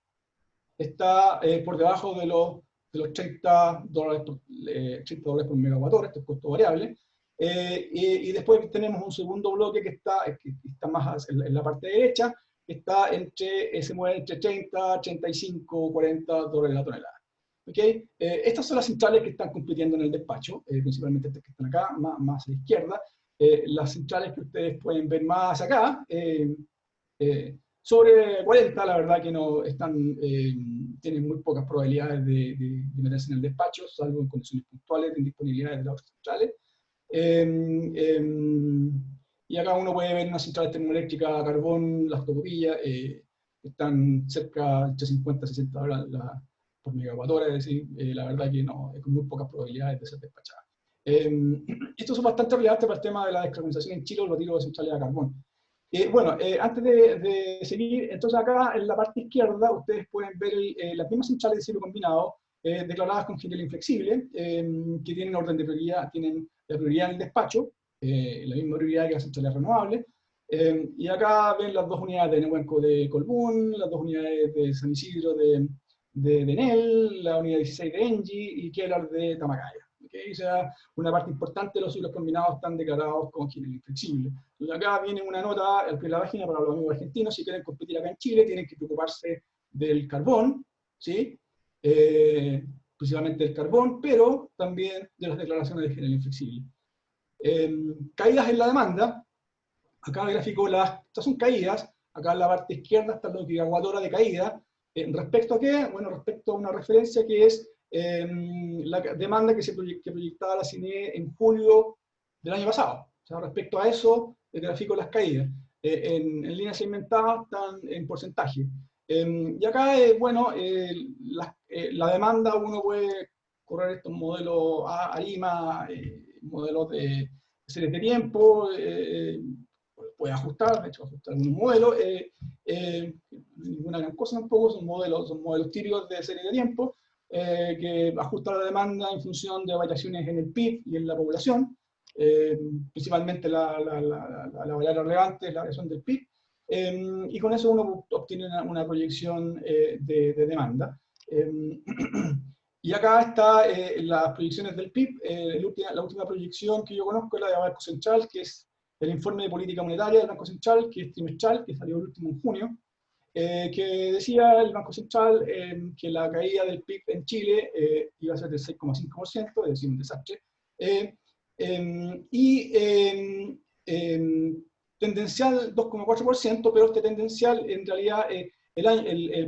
está por debajo de los $30 por megawatt hora, este es costo variable. Y después tenemos un segundo bloque que está más en la parte derecha, que se mueve entre 30, 35, $40 la tonelada. ¿Okay? Estas son las centrales que están compitiendo en el despacho, principalmente estas que están acá, más a la izquierda. Las centrales que ustedes pueden ver más acá, sobre 40, la verdad que no tienen muy pocas probabilidades de meterse en el despacho, salvo en condiciones puntuales de indisponibilidad de las otras centrales. Y acá uno puede ver una central termoeléctrica a carbón, las Tocopilla, están cerca de 50 60 dólares por megawatt hora, es decir, la verdad que no, con muy pocas probabilidades de ser despachadas. Estos son bastante relevantes para el tema de la descarbonización en Chile o los tiros de centrales a carbón. Bueno, antes de seguir, entonces acá en la parte izquierda ustedes pueden ver las mismas centrales de ciclo combinado declaradas con GNL inflexible, que tienen orden de prioridad, tienen la prioridad en el despacho, la misma prioridad que las centrales renovables. Y acá ven las dos unidades de Nehuenco de Colbún, las dos unidades de San Isidro de Enel, la unidad 16 de Engie y Kelar de Tamacaya. ¿Okay? O sea, una parte importante de los ciclos combinados están declarados con GNL inflexible. Entonces acá viene una nota al pie de la página para los amigos argentinos: si quieren competir acá en Chile, tienen que preocuparse del carbón, ¿sí? Principalmente del carbón, pero también de las declaraciones de GNL inflexible. Caídas en la demanda. Acá el gráfico, estas son caídas. Acá en la parte izquierda está la gigawatt-hora de caída. ¿Respecto a qué? Bueno, respecto a una referencia que es la demanda que proyectaba la CINE en julio del año pasado. O sea, respecto a eso, el gráfico las caídas. En líneas segmentadas están en porcentaje. Y acá, bueno, la demanda, uno puede correr estos modelos ARIMA, modelos de series de tiempo, puede ajustar, de hecho, ajustar algún modelo, ninguna gran cosa tampoco, son modelos típicos de serie de tiempo, que ajustan la demanda en función de variaciones en el PIB y en la población, principalmente la variable relevante es la variación del PIB, y con eso uno obtiene una proyección de demanda. Y acá están las proyecciones del PIB. La última proyección que yo conozco es la de Banco Central, que es el informe de política monetaria del Banco Central, que es trimestral, que salió el último en junio, que decía el Banco Central que la caída del PIB en Chile iba a ser del 6,5%, es decir, un desastre, y tendencial 2,4%, pero este tendencial en realidad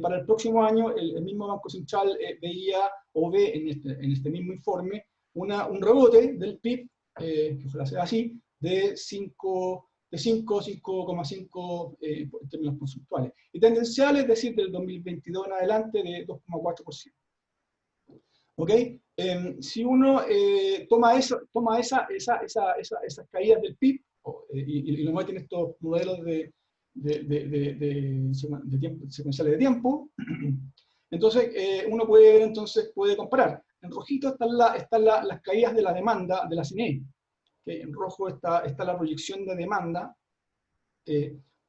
para el próximo año el mismo Banco Central veía o ve en este mismo informe un rebote del PIB, que ojalá sea así, de 5 5, 5,5 en términos conceptuales. Y tendencial, es decir, del 2022 en adelante, de 2,4%. ¿Ok? Si uno toma esas caídas del PIB y lo mete en estos modelos de tiempo, secuenciales de tiempo, entonces uno puede comparar. En rojito están las caídas de la demanda de la CNE. En rojo está la proyección de demanda,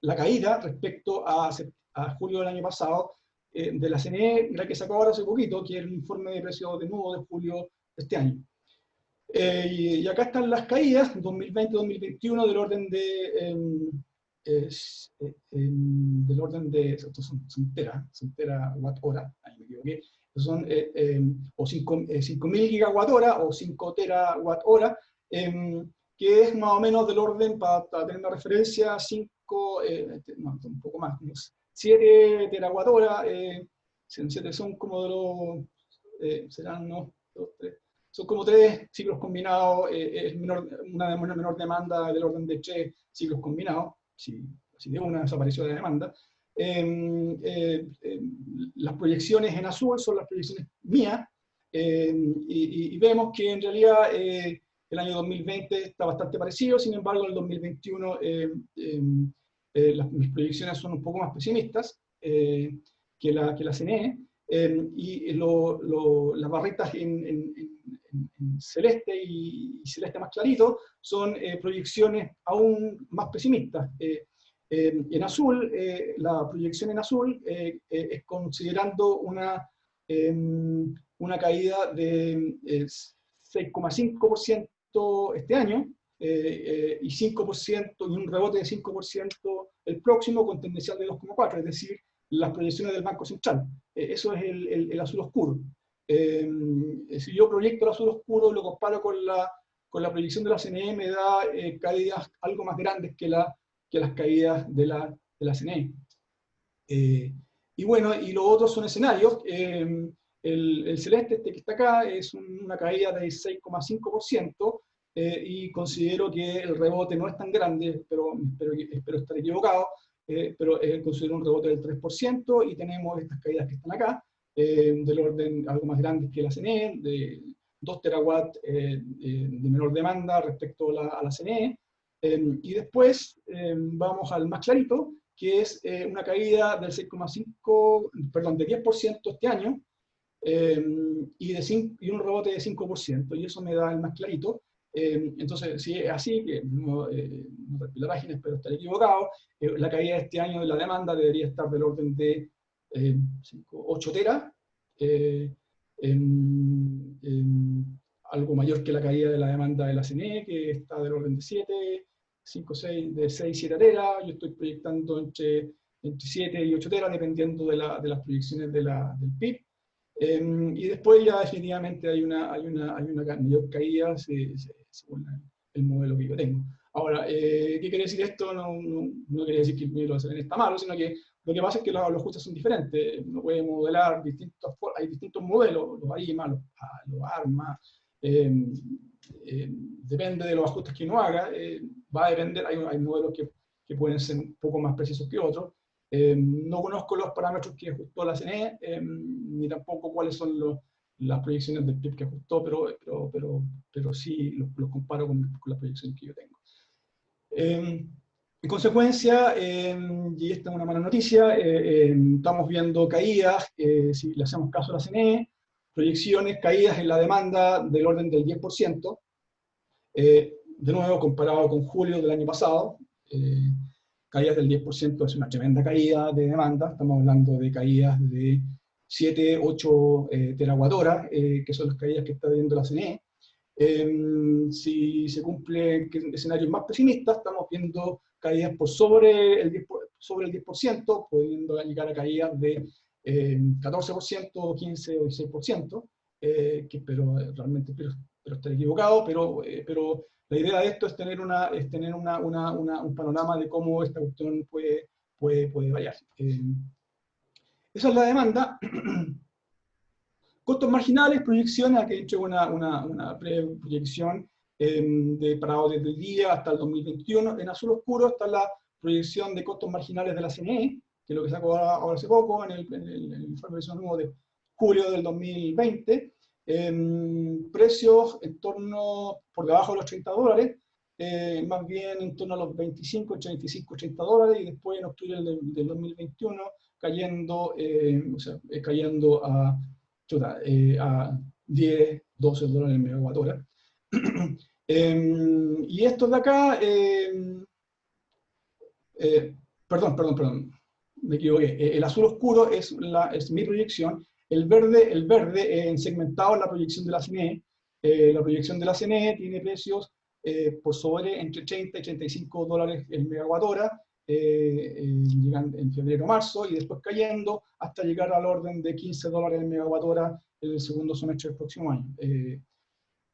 la caída respecto a julio del año pasado de la CNE, la que sacó ahora hace poquito, que es el informe de precios de nuevo de julio de este año. Y acá están las caídas, 2020-2021, del orden de, estos son terawatt hora, ahí me equivoqué, son o 5.000 gigawatt hora o 5 terawatt hora, que es más o menos del orden, para tener una referencia, 5, no, un poco más, 7 terawatt hora, son como de los, serán, no, 2, 3, son como 3 ciclos combinados, es una menor demanda del orden de 3 ciclos combinados, si de una desapareció la demanda. Las proyecciones en azul son las proyecciones mías, y vemos que en realidad el año 2020 está bastante parecido, sin embargo en el 2021 mis proyecciones son un poco más pesimistas que la CNE, y las barritas en celeste y celeste más clarito son proyecciones aún más pesimistas. En azul, la proyección en azul es considerando una caída de 6,5% este año, y 5% y un rebote de 5% el próximo, con tendencial de 2,4%, es decir, las proyecciones del Banco Central. Eso es el azul oscuro. Si yo proyecto el azul oscuro y lo comparo con la proyección de la CNE, me da caídas algo más grandes que las caídas de la CNE. Y bueno, y los otros son escenarios. El celeste, este que está acá, es una caída de 6,5%, y considero que el rebote no es tan grande, pero espero estar equivocado, pero considero un rebote del 3%, y tenemos estas caídas que están acá, del orden algo más grande que la CNE, de 2 terawatts de menor demanda respecto a la CNE. Y después vamos al más clarito, que es una caída del 6,5, perdón, de 10% este año, y un rebote de 5%, y eso me da el más clarito. Entonces, si es así, que no repito la página, espero estar equivocado, la caída de este año de la demanda debería estar del orden de 8 teras, algo mayor que la caída de la demanda de la CNE, que está del orden de 7, 5, 6, de 6, 7 teras. Yo estoy proyectando entre 7 y 8 teras, dependiendo de las proyecciones del PIB. Y después ya definitivamente hay una mayor caída según el modelo que yo tengo. Ahora, ¿qué quiere decir esto? No quiere decir que el modelo de CNE está malo, sino que lo que pasa es que los ajustes son diferentes. Uno puede modelar hay distintos modelos, los ARIMA, los ARMA, depende de los ajustes que uno haga, va a depender, hay modelos que pueden ser un poco más precisos que otros. No conozco los parámetros que ajustó la CNE, ni tampoco cuáles son las proyecciones del PIB que ajustó, pero sí los comparo con las proyecciones que yo tengo. En consecuencia, y esta es una mala noticia, estamos viendo caídas, si le hacemos caso a la CNE, proyecciones, caídas en la demanda del orden del 10%, de nuevo comparado con julio del año pasado. Caídas del 10% es una tremenda caída de demanda, estamos hablando de caídas de 7, 8 terawatt hora, que son las caídas que está viendo la CNE. Si se cumplen escenarios más pesimistas, estamos viendo caídas por sobre el 10%, pudiendo llegar a caídas de 14%, 15% o 16%, pero realmente espero estar equivocado, pero la idea de esto es tener un panorama de cómo esta cuestión puede variar. Esa es la demanda. Costos marginales, proyecciones, aquí he hecho una breve proyección desde el día hasta el 2021. En azul oscuro está la proyección de costos marginales de la CNE, que es lo que sacó ahora hace poco, en el informe nuevo de julio del 2020. Precios en torno, por debajo de los $30, más bien en torno a los 25, 35, $30, y después en octubre del 2021 cayendo, cayendo a 10, 12 dólares el megawatt hora. Y estos de acá, perdón, me equivoqué. El azul oscuro es mi proyección. El verde segmentado es la proyección de la CNE. La proyección de la CNE tiene precios por sobre entre 30 y 35 dólares el megawatt hora, llegan en febrero-marzo, y después cayendo hasta llegar al orden de 15 dólares el megawatt hora en el segundo semestre del próximo año.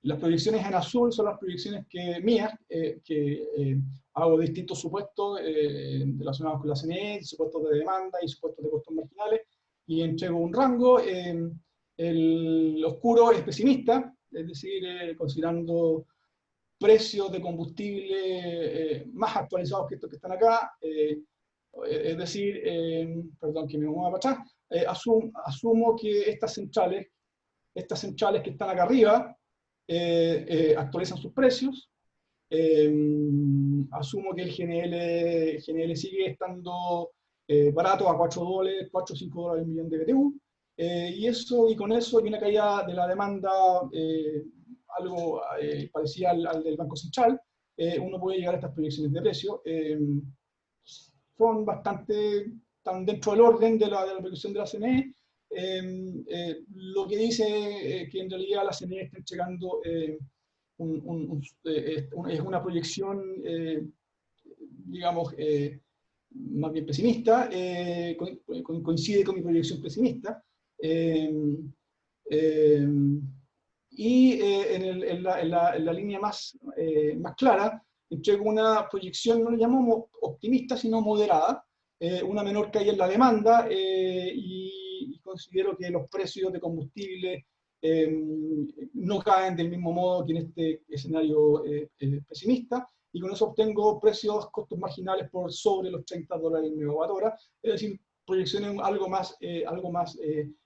Las proyecciones en azul son las proyecciones mías, que hago de distintos supuestos relacionados con la CNE, supuestos de demanda y supuestos de costos marginales, y entrego un rango. El oscuro es pesimista, es decir, considerando precios de combustible más actualizados que estos que están acá, es decir, perdón que me mueva para atrás, asumo que estas centrales que están acá arriba actualizan sus precios. Asumo que el GNL sigue estando barato a 4 dólares, 4 o 5 dólares el millón de BTU, y con eso, y una caída de la demanda algo parecida al del Banco Central, uno puede llegar a estas proyecciones de precio. Son bastante, están dentro del orden de la proyección de la CNE. Lo que dice que en realidad la CNE está entregando es una proyección, digamos, más bien pesimista, coincide con mi proyección pesimista. Y en la línea más clara, entrego una proyección, no lo llamamos optimista, sino moderada, una menor caída en la demanda, y considero que los precios de combustible no caen del mismo modo que en este escenario pesimista, y con eso obtengo costos marginales por sobre los 30 dólares el megawatt hora, es decir, proyecciones algo más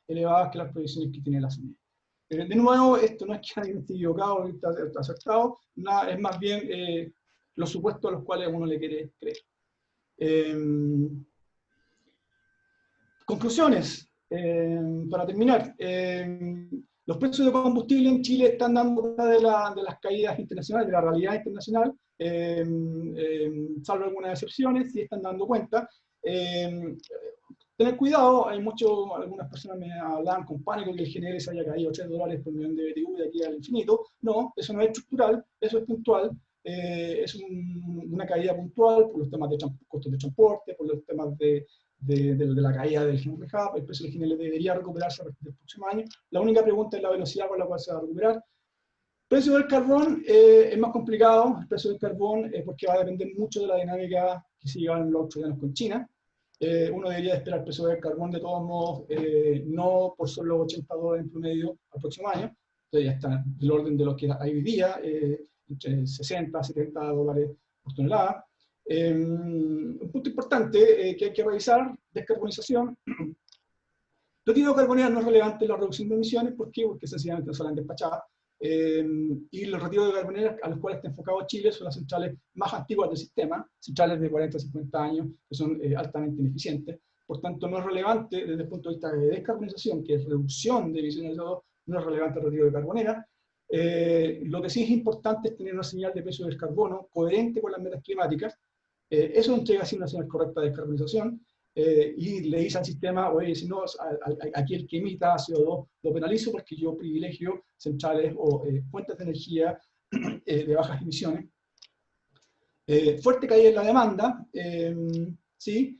elevadas que las proyecciones que tiene la CNE. De nuevo, esto no es que alguien esté equivocado o esté acertado, es más bien los supuestos a los cuales uno le quiere creer. Conclusiones, para terminar. Los precios de combustible en Chile están dando cuenta de las caídas internacionales, de la realidad internacional, salvo algunas excepciones, sí están dando cuenta. Tener cuidado, algunas personas me hablaban con pánico que el GNL se haya caído 3 dólares por millón de BTU de aquí al infinito. No, eso no es estructural, eso es puntual. Es una caída puntual por los temas de costos de transporte, por los temas de la caída del Henry Hub. El precio del GNL debería recuperarse el próximo año. La única pregunta es la velocidad con la cual se va a recuperar. El precio del carbón es más complicado, el precio del carbón, porque va a depender mucho de la dinámica que se llevan los australianos con China. Uno debería esperar el precio del carbón de todos modos, no por solo 80 dólares en promedio al próximo año. Entonces ya está del orden de lo que hay hoy día, entre 60 70 dólares por tonelada. Un punto importante que hay que revisar: descarbonización. Retiro de carbonera no es relevante en la reducción de emisiones. ¿Por qué? Porque sencillamente no salen despachadas. Y los retiros de carboneras a los cuales está enfocado Chile son las centrales más antiguas del sistema, centrales de 40 a 50 años, que son altamente ineficientes. Por tanto, no es relevante desde el punto de vista de descarbonización, que es reducción de emisiones de CO2, no es relevante el retiro de carbonera. Lo que sí es importante es tener una señal de precio del carbono coherente con las metas climáticas. Eso entrega así una señal correcta de descarbonización. Y le dice al sistema: oye, si no, aquí el que emita CO2 lo penalizo porque yo privilegio centrales o fuentes de energía de bajas emisiones. Fuerte caída en la demanda, ¿sí?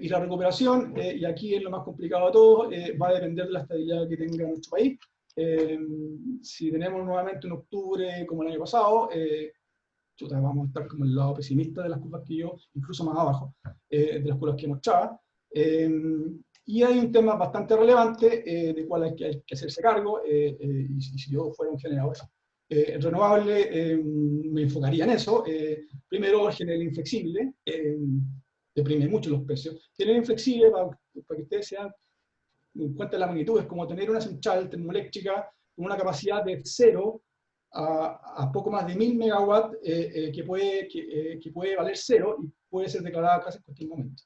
Y la recuperación, y aquí es lo más complicado de todo, va a depender de la estabilidad que tenga nuestro país. Si tenemos nuevamente un octubre como el año pasado, vamos a estar como el lado pesimista de las curvas que yo, incluso más abajo, de las curvas que mostraba. Y hay un tema bastante relevante, del cual hay que hacerse cargo, y si yo fuera un generador, Renovable, me enfocaría en eso. Primero, general inflexible, deprime mucho los precios. General inflexible, para que ustedes se den cuenta de la magnitud, es como tener una central termoeléctrica con una capacidad de 0 a poco más de 1000 megawatts, que puede valer 0 y puede ser declarada casi en cualquier momento.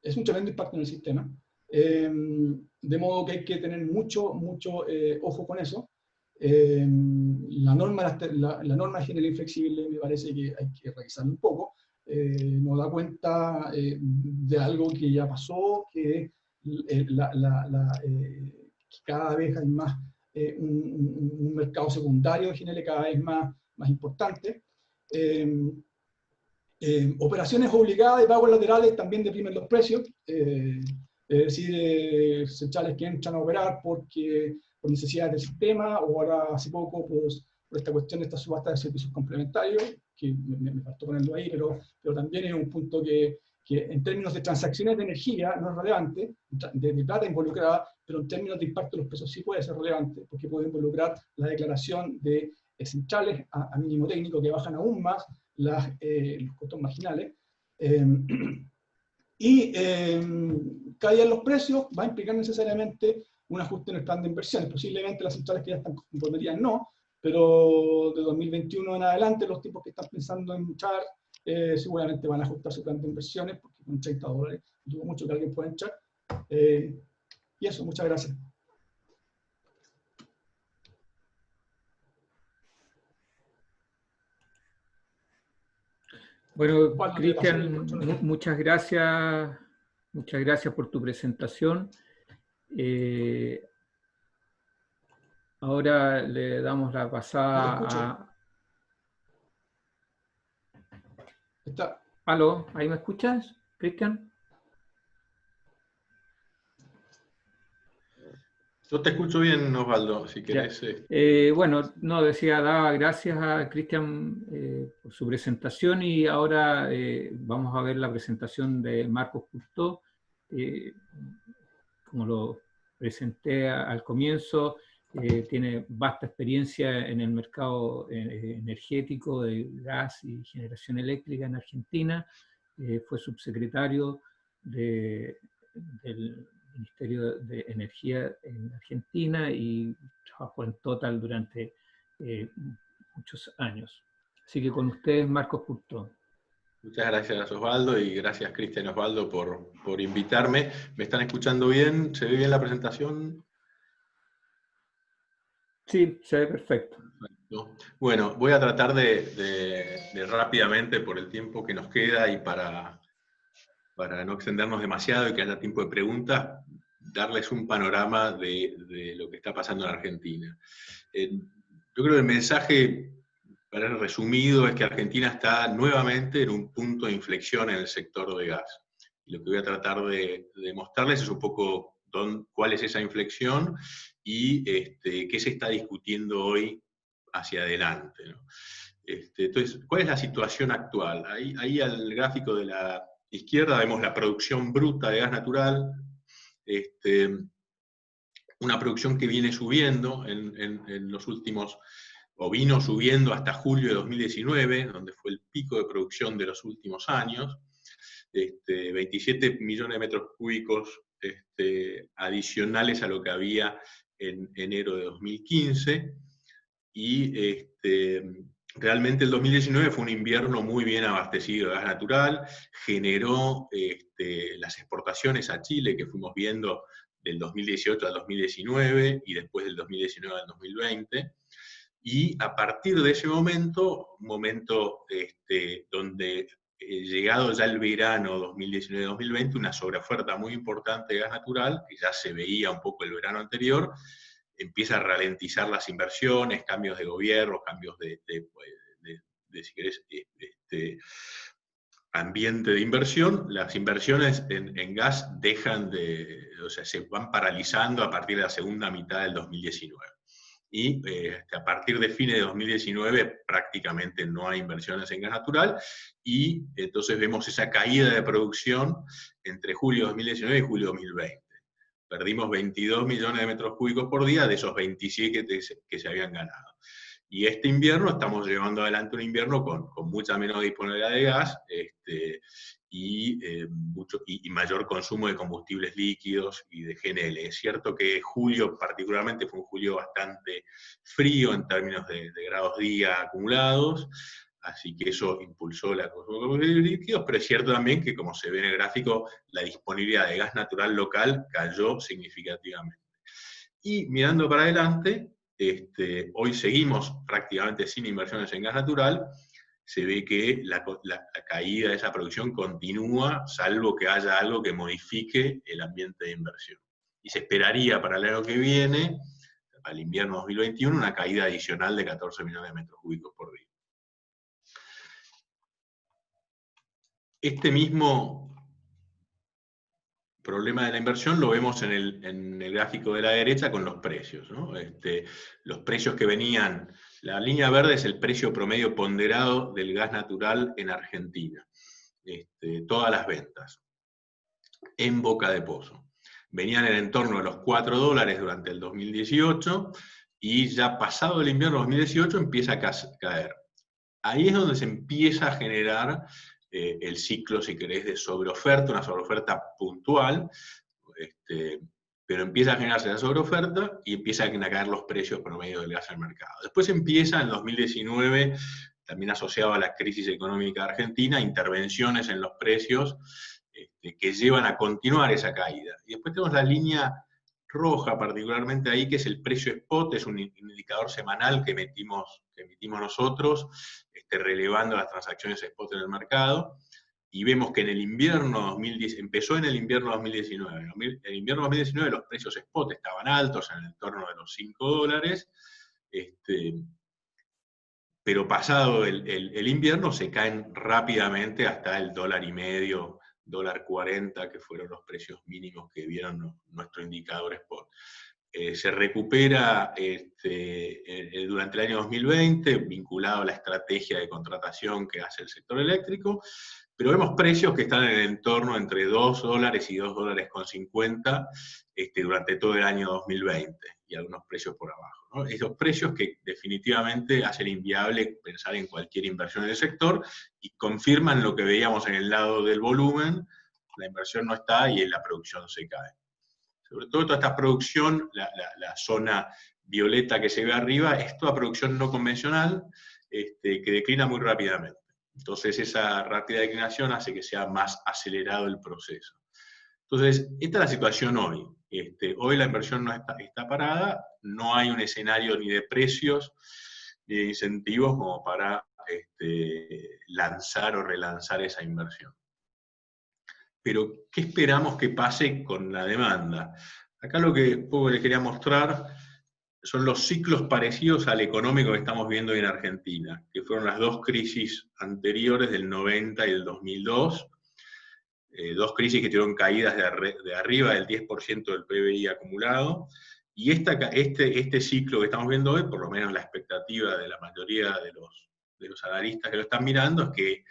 Es un tremendo impacto en el sistema. De modo que hay que tener mucho ojo con eso. La norma de general inflexible me parece que hay que revisarla un poco. Nos da cuenta de algo que ya pasó, que cada vez hay más un mercado secundario de GNL cada vez más importante. Operaciones obligadas de pagos laterales también deprimen los precios, es decir, centrales que entran a operar por necesidades del sistema, o ahora hace poco por esta cuestión de esta subasta de servicios complementarios, que me faltó ponerlo ahí, pero también es un punto que en términos de transacciones de energía no es relevante, de plata involucrada, pero en términos de impacto en los precios sí puede ser relevante, porque puede involucrar la declaración de centrales a mínimo técnico que bajan aún más los costos marginales. Caída en los precios va a implicar necesariamente un ajuste en el plan de inversiones. Posiblemente las centrales que ya están comprometidas no, pero de 2021 en adelante los tipos que están pensando en entrar seguramente van a ajustar su plan de inversiones, porque con $30 dudo mucho que alguien pueda entrar. Y eso, muchas gracias. Bueno, Cristian, muchas gracias por tu presentación. Ahora le damos la pasada a... ¿Aló? ¿Ahí me escuchas, Cristian? Yo te escucho bien, Osvaldo, si querés. Bueno, no, daba gracias a Cristian por su presentación, y ahora vamos a ver la presentación de Marcos Cousteau. Como lo presenté al comienzo, tiene vasta experiencia en el mercado energético de gas y generación eléctrica en Argentina. Fue subsecretario del Ministerio de Energía en Argentina y trabajó en Total durante muchos años. Así que con ustedes, Marcos Cousteau. Muchas gracias, Osvaldo, y gracias, Cristian y Osvaldo, por invitarme. ¿Me están escuchando bien? ¿Se ve bien la presentación? Sí, se ve perfecto. Perfecto. Bueno, voy a tratar de rápidamente, por el tiempo que nos queda y para no extendernos demasiado y que haya tiempo de preguntas, darles un panorama de lo que está pasando en Argentina. Yo creo que el mensaje, para ser resumido, es que Argentina está nuevamente en un punto de inflexión en el sector de gas. Y lo que voy a tratar de mostrarles es un poco cuál es esa inflexión y qué se está discutiendo hoy hacia adelante, ¿no? Entonces, ¿cuál es la situación actual? Ahí al gráfico de la izquierda vemos la producción bruta de gas natural, una producción que viene subiendo en los últimos, o vino subiendo hasta julio de 2019, donde fue el pico de producción de los últimos años, 27 millones de metros cúbicos adicionales a lo que había en enero de 2015, y realmente el 2019 fue un invierno muy bien abastecido de gas natural, generó las exportaciones a Chile que fuimos viendo del 2018 al 2019 y después del 2019 al 2020, y a partir de ese momento, un momento donde llegado ya el verano 2019-2020, una sobreoferta muy importante de gas natural, que ya se veía un poco el verano anterior, empieza a ralentizar las inversiones, cambios de gobierno, cambios de si querés, ambiente de inversión. Las inversiones en gas se van paralizando a partir de la segunda mitad del 2019. Y a partir de fines de 2019 prácticamente no hay inversiones en gas natural, y entonces vemos esa caída de producción entre julio de 2019 y julio de 2020. Perdimos 22 millones de metros cúbicos por día de esos 27 que se habían ganado. Y este invierno estamos llevando adelante un invierno con mucha menos disponibilidad de gas y mayor consumo de combustibles líquidos y de GNL. Es cierto que julio particularmente fue un julio bastante frío en términos de grados día acumulados, así que eso impulsó la consumo de combustibles líquidos, pero es cierto también que, como se ve en el gráfico, la disponibilidad de gas natural local cayó significativamente. Y mirando para adelante, hoy seguimos prácticamente sin inversiones en gas natural. Se ve que la caída de esa producción continúa, salvo que haya algo que modifique el ambiente de inversión. Y se esperaría para el año que viene, para el invierno 2021, una caída adicional de 14 millones de metros cúbicos por día. Este mismo problema de la inversión lo vemos en el gráfico de la derecha con los precios, ¿no? Los precios que venían, la línea verde es el precio promedio ponderado del gas natural en Argentina. Todas las ventas en boca de pozo. Venían en el entorno de los $4 durante el 2018 y ya pasado el invierno 2018 empieza a caer. Ahí es donde se empieza a generar el ciclo, si querés, de sobreoferta, una sobreoferta puntual, pero empieza a generarse la sobreoferta y empiezan a caer los precios promedio del gas al mercado. Después empieza en 2019, también asociado a la crisis económica argentina, intervenciones en los precios que llevan a continuar esa caída. Y después tenemos la línea roja particularmente ahí, que es el precio spot, es un indicador semanal que emitimos nosotros, relevando las transacciones spot en el mercado, y vemos que en el invierno 2010, empezó en el invierno 2019, en el invierno 2019 los precios spot estaban altos, en el entorno de los $5, pero pasado el invierno se caen rápidamente hasta el $1.50, $1.40, que fueron los precios mínimos que vieron nuestro indicador spot. Se recupera durante el año 2020, vinculado a la estrategia de contratación que hace el sector eléctrico, pero vemos precios que están en el entorno entre $2 y $2.50 durante todo el año 2020, y algunos precios por abajo, ¿no? Esos precios que definitivamente hacen inviable pensar en cualquier inversión en el sector, y confirman lo que veíamos en el lado del volumen: la inversión no está y la producción se cae. Sobre todo toda esta producción, la zona violeta que se ve arriba, es toda producción no convencional que declina muy rápidamente. Entonces esa rápida declinación hace que sea más acelerado el proceso. Entonces, esta es la situación hoy. Hoy la inversión no está parada, no hay un escenario ni de precios ni de incentivos como para lanzar o relanzar esa inversión. Pero, ¿qué esperamos que pase con la demanda? Acá lo que un poco les quería mostrar son los ciclos parecidos al económico que estamos viendo en Argentina, que fueron las dos crisis anteriores del 90 y del 2002, dos crisis que tuvieron caídas de arriba del 10% del PBI acumulado, y este ciclo que estamos viendo hoy, por lo menos la expectativa de la mayoría de los analistas que lo están mirando, es que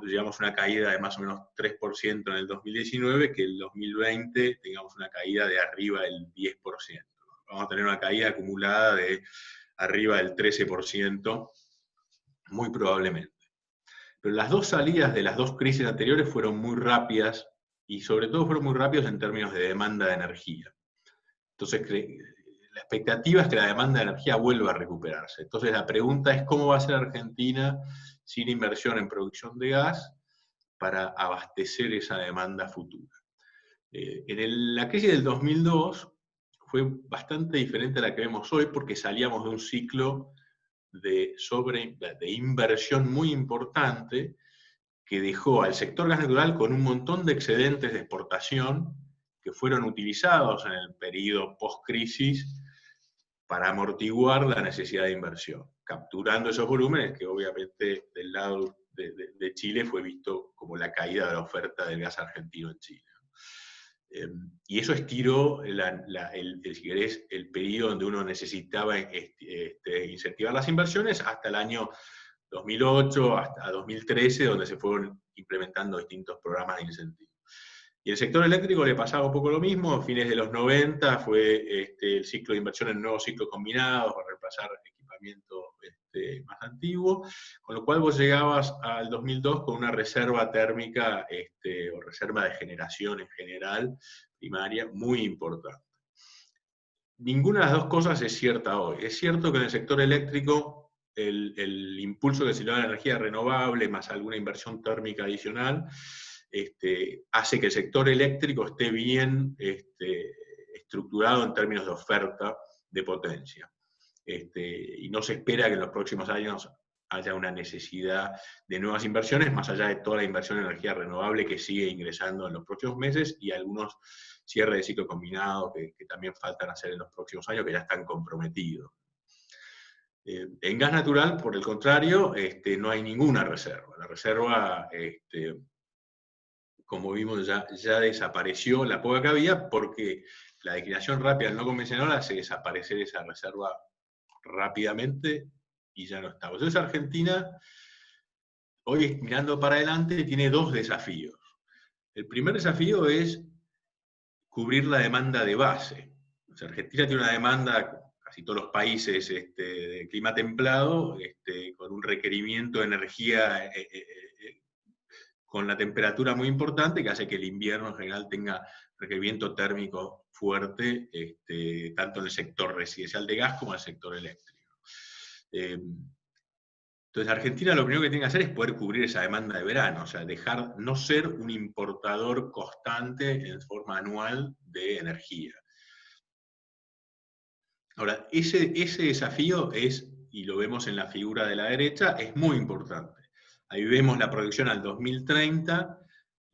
llegamos a una caída de más o menos 3% en el 2019, que el 2020 tengamos una caída de arriba del 10%. Vamos a tener una caída acumulada de arriba del 13%, muy probablemente. Pero las dos salidas de las dos crisis anteriores fueron muy rápidas, y sobre todo fueron muy rápidas en términos de demanda de energía. Entonces, la expectativa es que la demanda de energía vuelva a recuperarse. Entonces, la pregunta es cómo va a ser Argentina sin inversión en producción de gas para abastecer esa demanda futura. La crisis del 2002 fue bastante diferente a la que vemos hoy, porque salíamos de un ciclo de inversión muy importante que dejó al sector gas natural con un montón de excedentes de exportación que fueron utilizados en el periodo post-crisis para amortiguar la necesidad de inversión, capturando esos volúmenes que obviamente del lado de Chile fue visto como la caída de la oferta del gas argentino en Chile. Y eso estiró, si querés, el periodo donde uno necesitaba incentivar las inversiones hasta el año 2008, hasta 2013, donde se fueron implementando distintos programas de incentivos. Y el sector eléctrico le pasaba un poco lo mismo. A fines de los 90 fue el ciclo de inversión en nuevos ciclos combinados para reemplazar equipamiento antiguo, con lo cual vos llegabas al 2002 con una reserva térmica o reserva de generación en general, primaria, muy importante. Ninguna de las dos cosas es cierta hoy. Es cierto que en el sector eléctrico el impulso que se le da a la energía renovable, más alguna inversión térmica adicional, hace que el sector eléctrico esté bien estructurado en términos de oferta de potencia. Y no se espera que en los próximos años haya una necesidad de nuevas inversiones, más allá de toda la inversión en energía renovable que sigue ingresando en los próximos meses, y algunos cierres de ciclo combinado que también faltan hacer en los próximos años, que ya están comprometidos. En gas natural, por el contrario, no hay ninguna reserva. La reserva, como vimos, ya desapareció la poca que había, porque la declinación rápida del no convencional hace desaparecer esa reserva rápidamente y ya no está. Entonces Argentina, hoy mirando para adelante, tiene dos desafíos. El primer desafío es cubrir la demanda de base. O sea, Argentina tiene una demanda, casi todos los países de clima templado, con un requerimiento de energía con la temperatura muy importante, que hace que el invierno en general tenga requerimiento térmico fuerte, tanto en el sector residencial de gas como en el sector eléctrico. Entonces Argentina lo primero que tiene que hacer es poder cubrir esa demanda de verano, o sea, dejar no ser un importador constante en forma anual de energía. Ahora, ese desafío es, y lo vemos en la figura de la derecha, es muy importante. Ahí vemos la proyección al 2030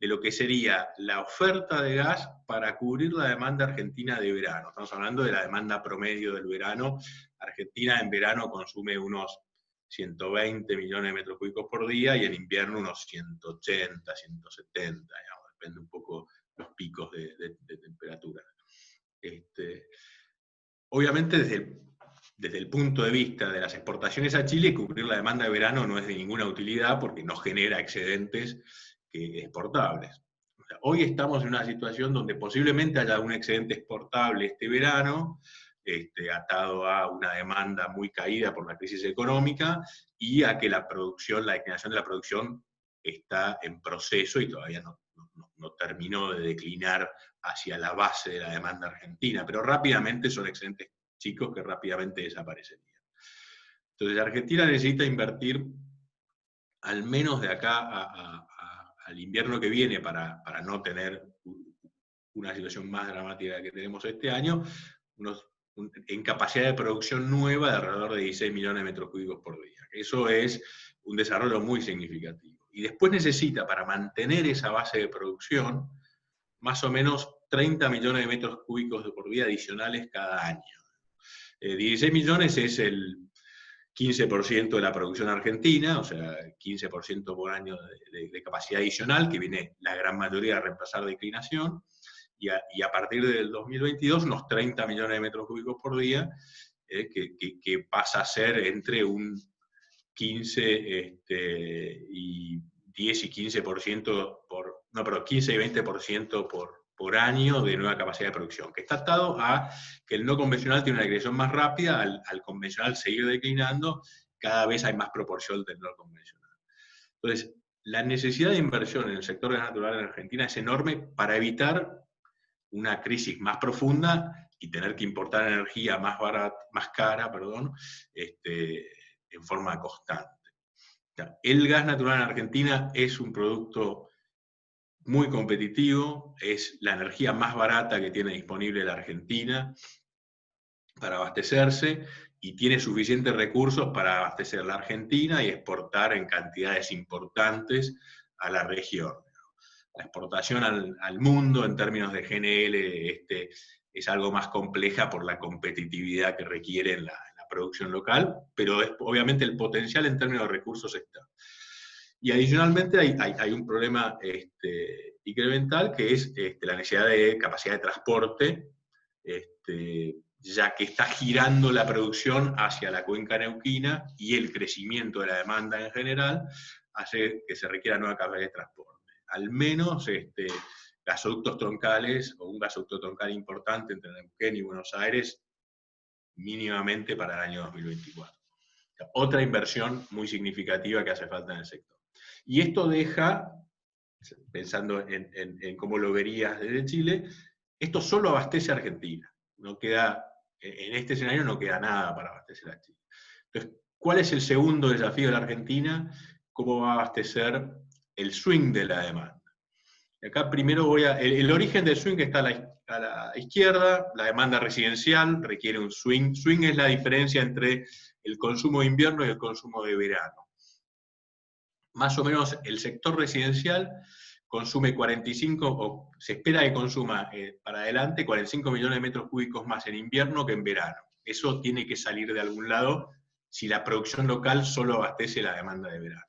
de lo que sería la oferta de gas para cubrir la demanda argentina de verano. Estamos hablando de la demanda promedio del verano. Argentina en verano consume unos 120 millones de metros cúbicos por día y en invierno unos 180, 170, digamos, depende un poco los picos de temperatura. Obviamente desde el punto de vista de las exportaciones a Chile, cubrir la demanda de verano no es de ninguna utilidad porque no genera excedentes exportables. O sea, hoy estamos en una situación donde posiblemente haya un excedente exportable este verano, atado a una demanda muy caída por la crisis económica y a que la declinación de la producción está en proceso y todavía no terminó de declinar hacia la base de la demanda argentina, pero rápidamente son excedentes chicos que rápidamente desaparecerían. Entonces Argentina necesita invertir al menos de acá al invierno que viene para no tener una situación más dramática que tenemos este año, en capacidad de producción nueva de alrededor de 16 millones de metros cúbicos por día. Eso es un desarrollo muy significativo. Y después necesita, para mantener esa base de producción, más o menos 30 millones de metros cúbicos por día adicionales cada año. 16 millones es el 15% de la producción argentina, o sea, 15% por año de capacidad adicional, que viene la gran mayoría a reemplazar declinación, y a partir del 2022 unos 30 millones de metros cúbicos por día, que pasa a ser entre un 15 y 10 y 15% 15 y 20% por año de nueva capacidad de producción, que está atado a que el no convencional tiene una declinación más rápida, al convencional seguir declinando, cada vez hay más proporción del no convencional. Entonces, la necesidad de inversión en el sector natural en Argentina es enorme para evitar una crisis más profunda y tener que importar energía más cara, en forma constante. O sea, el gas natural en Argentina es un producto muy competitivo, es la energía más barata que tiene disponible la Argentina para abastecerse y tiene suficientes recursos para abastecer la Argentina y exportar en cantidades importantes a la región. La exportación al mundo en términos de GNL es algo más compleja por la competitividad que requiere en la producción local, pero obviamente el potencial en términos de recursos está. Y adicionalmente hay un problema incremental que es la necesidad de capacidad de transporte, ya que está girando la producción hacia la cuenca neuquina y el crecimiento de la demanda en general hace que se requiera nueva capacidad de transporte. Al menos gasoductos troncales o un gasoducto troncal importante entre Neuquén y Buenos Aires mínimamente para el año 2024. Otra inversión muy significativa que hace falta en el sector. Y esto deja, pensando en cómo lo verías desde Chile, esto solo abastece a Argentina. No queda, en este escenario no queda nada para abastecer a Chile. Entonces, ¿cuál es el segundo desafío de la Argentina? ¿Cómo va a abastecer el swing de la demanda? Y acá primero voy a... El origen del swing está a la izquierda, la demanda residencial requiere un swing. Swing es la diferencia entre el consumo de invierno y el consumo de verano. Más o menos el sector residencial consume 45, o se espera que consuma para adelante 45 millones de metros cúbicos más en invierno que en verano. Eso tiene que salir de algún lado si la producción local solo abastece la demanda de verano.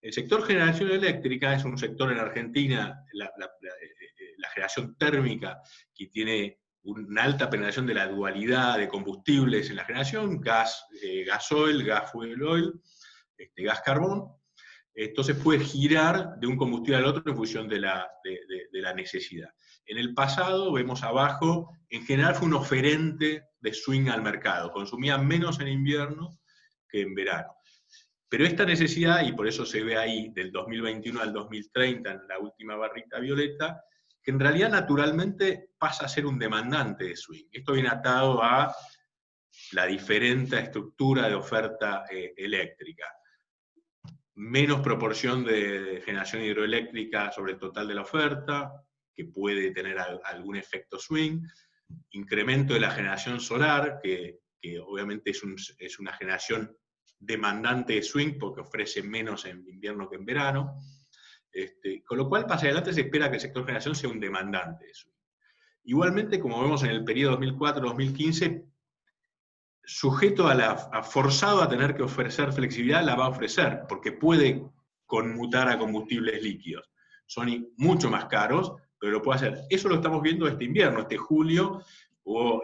El sector generación eléctrica es un sector en Argentina, la generación térmica, que tiene una alta penetración de la dualidad de combustibles en la generación, gas, gasoil, gas fuel oil, gas carbón. Entonces puede girar de un combustible al otro en función de la necesidad. En el pasado, vemos abajo, en general fue un oferente de swing al mercado, consumía menos en invierno que en verano. Pero esta necesidad, y por eso se ve ahí del 2021 al 2030 en la última barrita violeta, que en realidad naturalmente pasa a ser un demandante de swing. Esto viene atado a la diferente estructura de oferta eléctrica. Menos proporción de generación hidroeléctrica sobre el total de la oferta, que puede tener algún efecto swing, incremento de la generación solar, que obviamente es una generación demandante de swing porque ofrece menos en invierno que en verano, con lo cual, para adelante se espera que el sector generación sea un demandante de swing. Igualmente, como vemos en el periodo 2004-2015, sujeto forzado a tener que ofrecer flexibilidad, la va a ofrecer, porque puede conmutar a combustibles líquidos. Son mucho más caros, pero lo puede hacer. Eso lo estamos viendo este invierno, este julio, hubo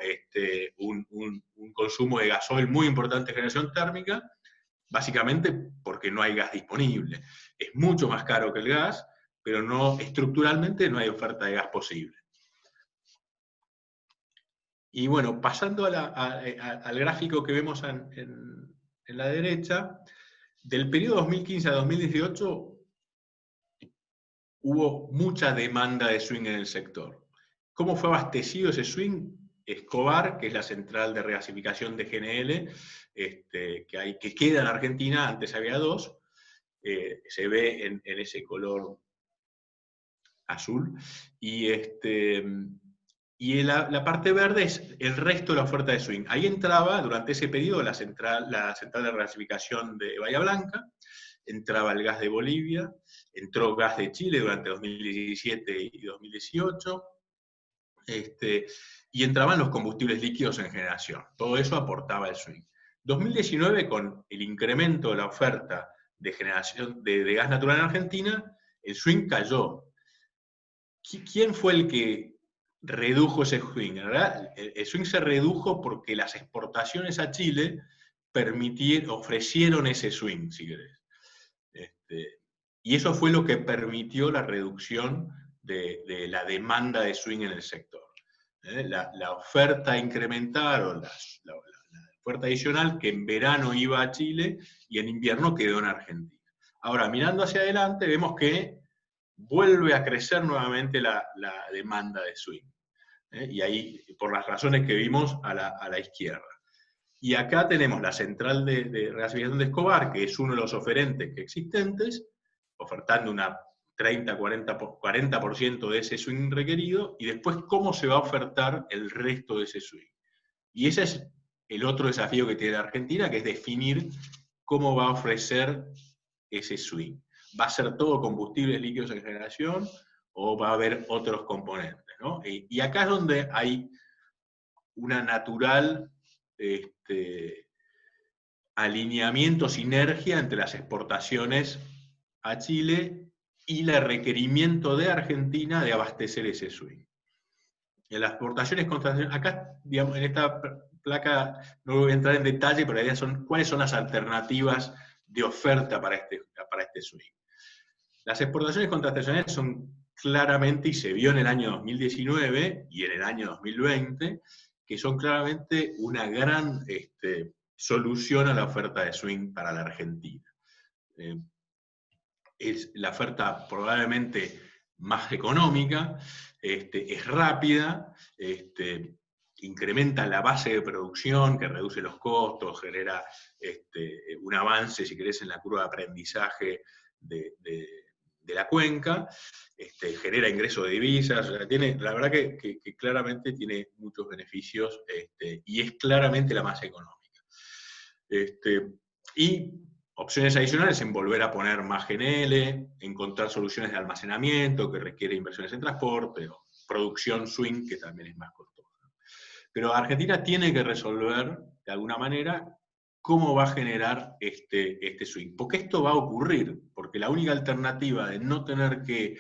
un consumo de gasoil muy importante de generación térmica, básicamente porque no hay gas disponible. Es mucho más caro que el gas, pero estructuralmente no hay oferta de gas posible. Y bueno, pasando al gráfico que vemos en la derecha, del periodo 2015 a 2018 hubo mucha demanda de swing en el sector. ¿Cómo fue abastecido ese swing? Escobar, que es la central de regasificación de GNL, que queda en Argentina, antes había dos, se ve en ese color azul, y la parte verde es el resto de la oferta de swing. Ahí entraba, durante ese periodo, la central de regasificación de Bahía Blanca, entraba el gas de Bolivia, entró gas de Chile durante 2017 y 2018, y entraban los combustibles líquidos en generación. Todo eso aportaba el swing. 2019, con el incremento de la oferta de generación de gas natural en Argentina, el swing cayó. ¿Quién fue el que redujo ese swing? En realidad, el swing se redujo porque las exportaciones a Chile ofrecieron ese swing, si querés. Y eso fue lo que permitió la reducción de la demanda de swing en el sector. La oferta incremental o la oferta adicional que en verano iba a Chile y en invierno quedó en Argentina. Ahora, mirando hacia adelante, vemos que vuelve a crecer nuevamente la demanda de swing. Y ahí, por las razones que vimos a la izquierda. Y acá tenemos la central de regasificación de Escobar, que es uno de los oferentes existentes, ofertando una 30-40% de ese swing requerido, y después cómo se va a ofertar el resto de ese swing. Y ese es el otro desafío que tiene la Argentina, que es definir cómo va a ofrecer ese swing. ¿Va a ser todo combustibles líquidos en generación o va a haber otros componentes, ¿no? Y acá es donde hay una natural alineamiento, sinergia entre las exportaciones a Chile y el requerimiento de Argentina de abastecer ese swing. En las exportaciones contra... Acá, digamos, en esta placa no voy a entrar en detalle, pero la idea son cuáles son las alternativas de oferta para este swing. Las exportaciones contratacionales son claramente, y se vio en el año 2019 y en el año 2020, que son claramente una gran soluciona la oferta de swing para la Argentina. Es la oferta probablemente más económica, es rápida, incrementa la base de producción, que reduce los costos, genera un avance, si querés, en la curva de aprendizaje de la cuenca, genera ingreso de divisas, o sea, la verdad que claramente tiene muchos beneficios, y es claramente la más económica. Y opciones adicionales en volver a poner más GNL, encontrar soluciones de almacenamiento que requiere inversiones en transporte, o producción swing, que también es más costosa. Pero Argentina tiene que resolver, de alguna manera, cómo va a generar este swing. Porque esto va a ocurrir, porque la única alternativa de no tener que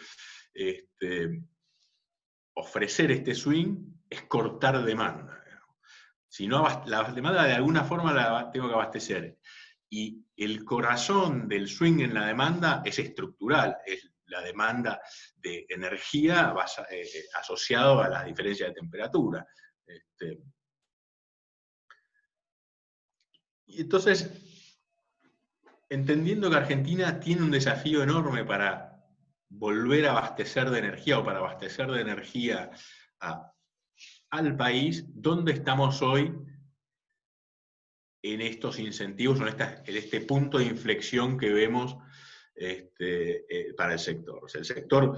ofrecer este swing es cortar demanda. Si no, la demanda de alguna forma la tengo que abastecer. Y el corazón del swing en la demanda es estructural, es la demanda de energía asociado a las diferencias de temperatura. Y entonces, entendiendo que Argentina tiene un desafío enorme para volver a abastecer de energía, o para abastecer de energía al país, ¿dónde estamos hoy en estos incentivos, en este punto de inflexión que vemos para el sector? O sea, el sector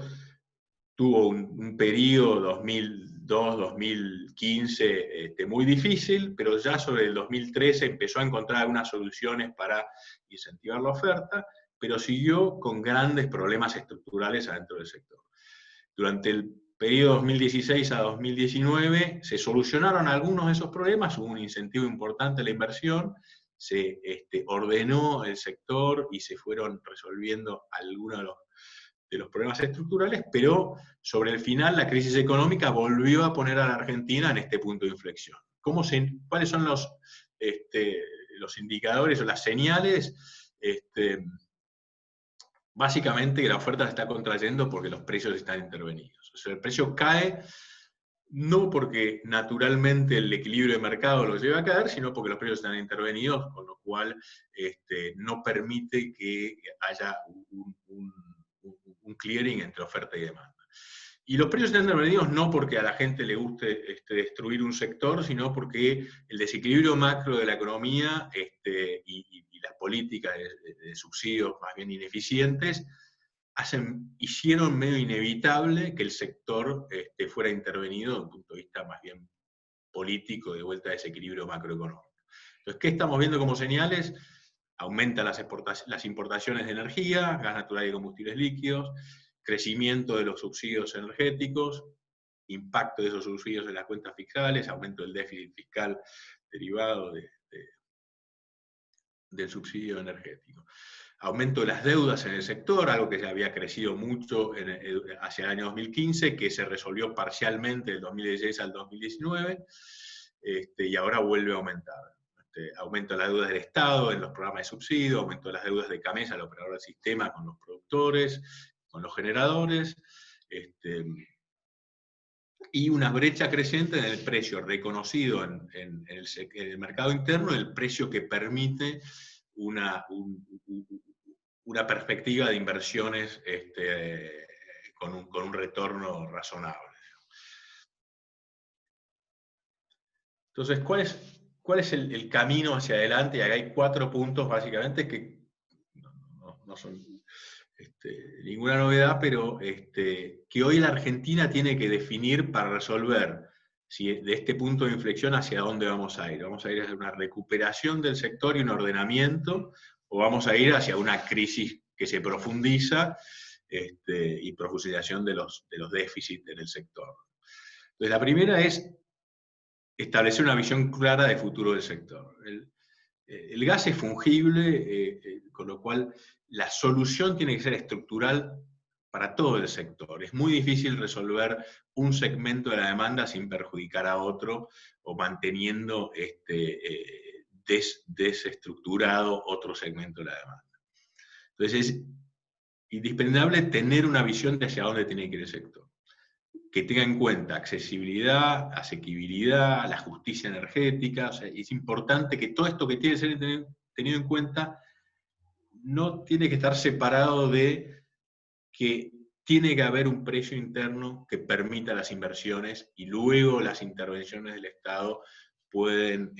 tuvo un periodo 2002-2015 muy difícil, pero ya sobre el 2013 empezó a encontrar algunas soluciones para incentivar la oferta, pero siguió con grandes problemas estructurales adentro del sector. Durante el periodo 2016 a 2019 se solucionaron algunos de esos problemas, hubo un incentivo importante a la inversión, se ordenó el sector y se fueron resolviendo algunos de los problemas estructurales, pero sobre el final la crisis económica volvió a poner a la Argentina en este punto de inflexión. ¿Cuáles son los indicadores o las señales? Básicamente que la oferta se está contrayendo porque los precios están intervenidos. O sea, el precio cae no porque naturalmente el equilibrio de mercado lo lleva a caer, sino porque los precios están intervenidos, con lo cual no permite que haya un clearing entre oferta y demanda. Y los precios están intervenidos no porque a la gente le guste destruir un sector, sino porque el desequilibrio macro de la economía y las políticas de subsidios más bien ineficientes hicieron medio inevitable que el sector fuera intervenido desde un punto de vista más bien político, de vuelta a ese equilibrio macroeconómico. Entonces, ¿qué estamos viendo como señales? Aumentan las importaciones de energía, gas natural y combustibles líquidos, crecimiento de los subsidios energéticos, impacto de esos subsidios en las cuentas fiscales, aumento del déficit fiscal derivado del subsidio energético. Aumento de las deudas en el sector, algo que ya había crecido mucho hacia el año 2015, que se resolvió parcialmente del 2016 al 2019, y ahora vuelve a aumentar. Aumento de las deudas del Estado en los programas de subsidio, aumento de las deudas de CAMESA, el operador del sistema, con los productores, con los generadores, y una brecha creciente en el precio reconocido en el mercado interno, el precio que permite una perspectiva de inversiones con un retorno razonable. Entonces, ¿cuál es el camino hacia adelante? Y acá hay 4 puntos básicamente que no son ninguna novedad, pero que hoy la Argentina tiene que definir para resolver de este punto de inflexión hacia dónde vamos a ir. ¿Vamos a ir hacia una recuperación del sector y un ordenamiento? ¿O vamos a ir hacia una crisis que se profundiza y profundización de los déficits en el sector? Entonces, la primera es establecer una visión clara de futuro del sector. El gas es fungible, con lo cual la solución tiene que ser estructural para todo el sector. Es muy difícil resolver un segmento de la demanda sin perjudicar a otro o manteniendo desestructurado otro segmento de la demanda. Entonces es indispensable tener una visión de hacia dónde tiene que ir el sector. que tenga en cuenta accesibilidad, asequibilidad, la justicia energética. O sea, es importante que todo esto que tiene que ser tenido en cuenta no tiene que estar separado de que tiene que haber un precio interno que permita las inversiones y luego las intervenciones del Estado pueden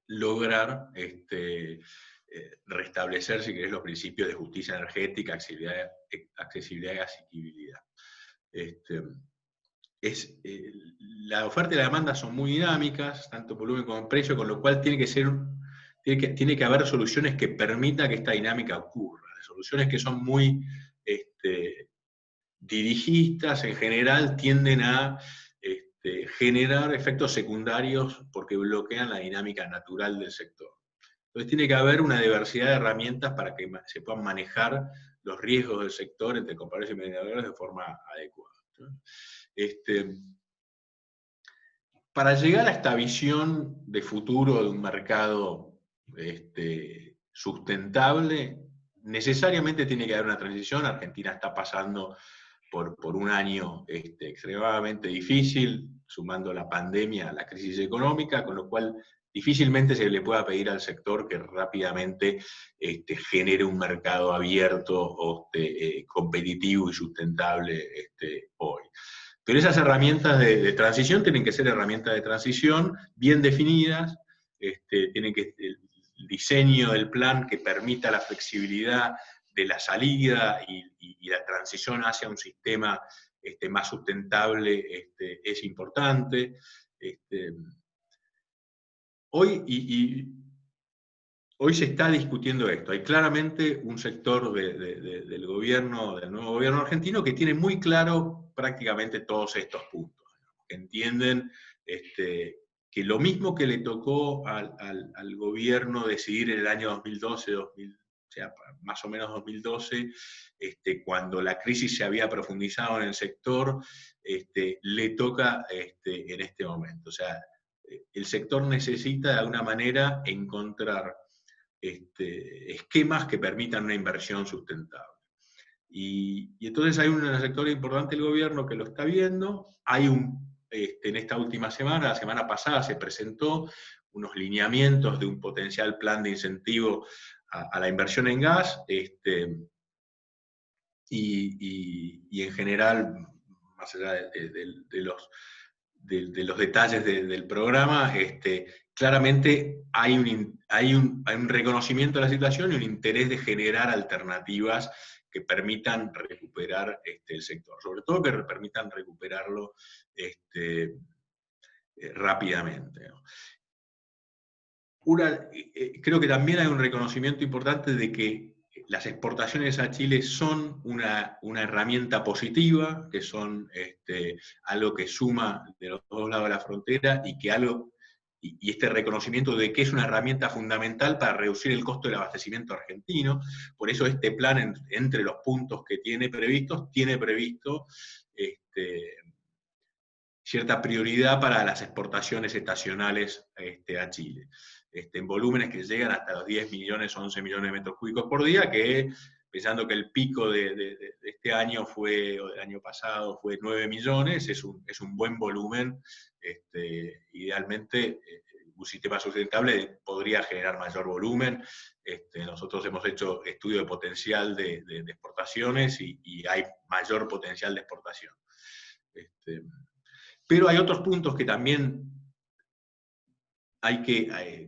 lograr restablecer, si querés, los principios de justicia energética, accesibilidad y asequibilidad. La oferta y la demanda son muy dinámicas, tanto volumen como precio, con lo cual tiene que haber soluciones que permitan que esta dinámica ocurra. Soluciones que son muy dirigistas, en general, tienden a generar efectos secundarios porque bloquean la dinámica natural del sector. Entonces tiene que haber una diversidad de herramientas para que se puedan manejar los riesgos del sector entre compradores y vendedores de forma adecuada, ¿no? Para llegar a esta visión de futuro de un mercado sustentable, necesariamente tiene que haber una transición. Argentina está pasando por un año extremadamente difícil, sumando la pandemia a la crisis económica, con lo cual difícilmente se le pueda pedir al sector que rápidamente genere un mercado abierto, competitivo y sustentable hoy. Pero esas herramientas de transición tienen que ser herramientas de transición bien definidas, tienen que el diseño del plan que permita la flexibilidad de la salida y la transición hacia un sistema más sustentable es importante. Hoy se está discutiendo esto. Hay claramente un sector del gobierno, del nuevo gobierno argentino, que tiene muy claro prácticamente todos estos puntos. Que entienden que lo mismo que le tocó al gobierno decidir en el año 2012, o sea, más o menos 2012, cuando la crisis se había profundizado en el sector, le toca en este momento. O sea, el sector necesita de alguna manera encontrar esquemas que permitan una inversión sustentable. Y entonces hay un sector importante del gobierno que lo está viendo. Hay en esta última semana, la semana pasada, se presentó unos lineamientos de un potencial plan de incentivo a la inversión en gas, y en general, más allá de los detalles del programa, claramente hay un reconocimiento de la situación y un interés de generar alternativas que permitan recuperar el sector, sobre todo que permitan recuperarlo rápidamente, ¿no? Creo que también hay un reconocimiento importante de que las exportaciones a Chile son una herramienta positiva, que son algo que suma de los dos lados de la frontera, y este reconocimiento de que es una herramienta fundamental para reducir el costo del abastecimiento argentino. Por eso este plan, entre los puntos que tiene previsto cierta prioridad para las exportaciones estacionales a Chile. En volúmenes que llegan hasta los 10 millones, 11 millones de metros cúbicos por día, que pensando que el pico de este año o del año pasado fue 9 millones, es un buen volumen. Idealmente, un sistema sustentable podría generar mayor volumen. Nosotros hemos hecho estudio de potencial de exportaciones y hay mayor potencial de exportación. Pero hay otros puntos que también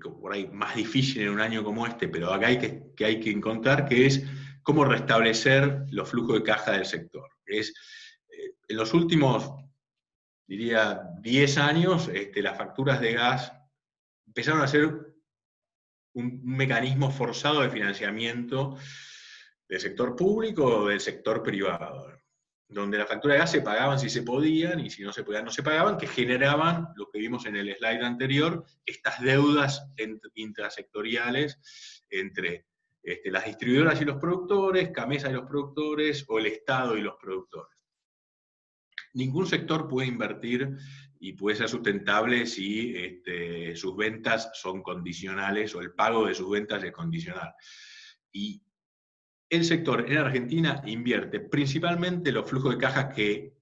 por ahí más difícil en un año como este, pero acá hay que encontrar, que es cómo restablecer los flujos de caja del sector. En los últimos, diría, 10 años, las facturas de gas empezaron a ser un mecanismo forzado de financiamiento del sector público o del sector privado, donde las facturas de gas se pagaban si se podían, y si no se podían, no se pagaban, que generaban, lo que vimos en el slide anterior, estas deudas intrasectoriales entre las distribuidoras y los productores, Camesa y los productores, o el Estado y los productores. Ningún sector puede invertir y puede ser sustentable si sus ventas son condicionales, o el pago de sus ventas es condicional. Y el sector en Argentina invierte principalmente los flujos de caja que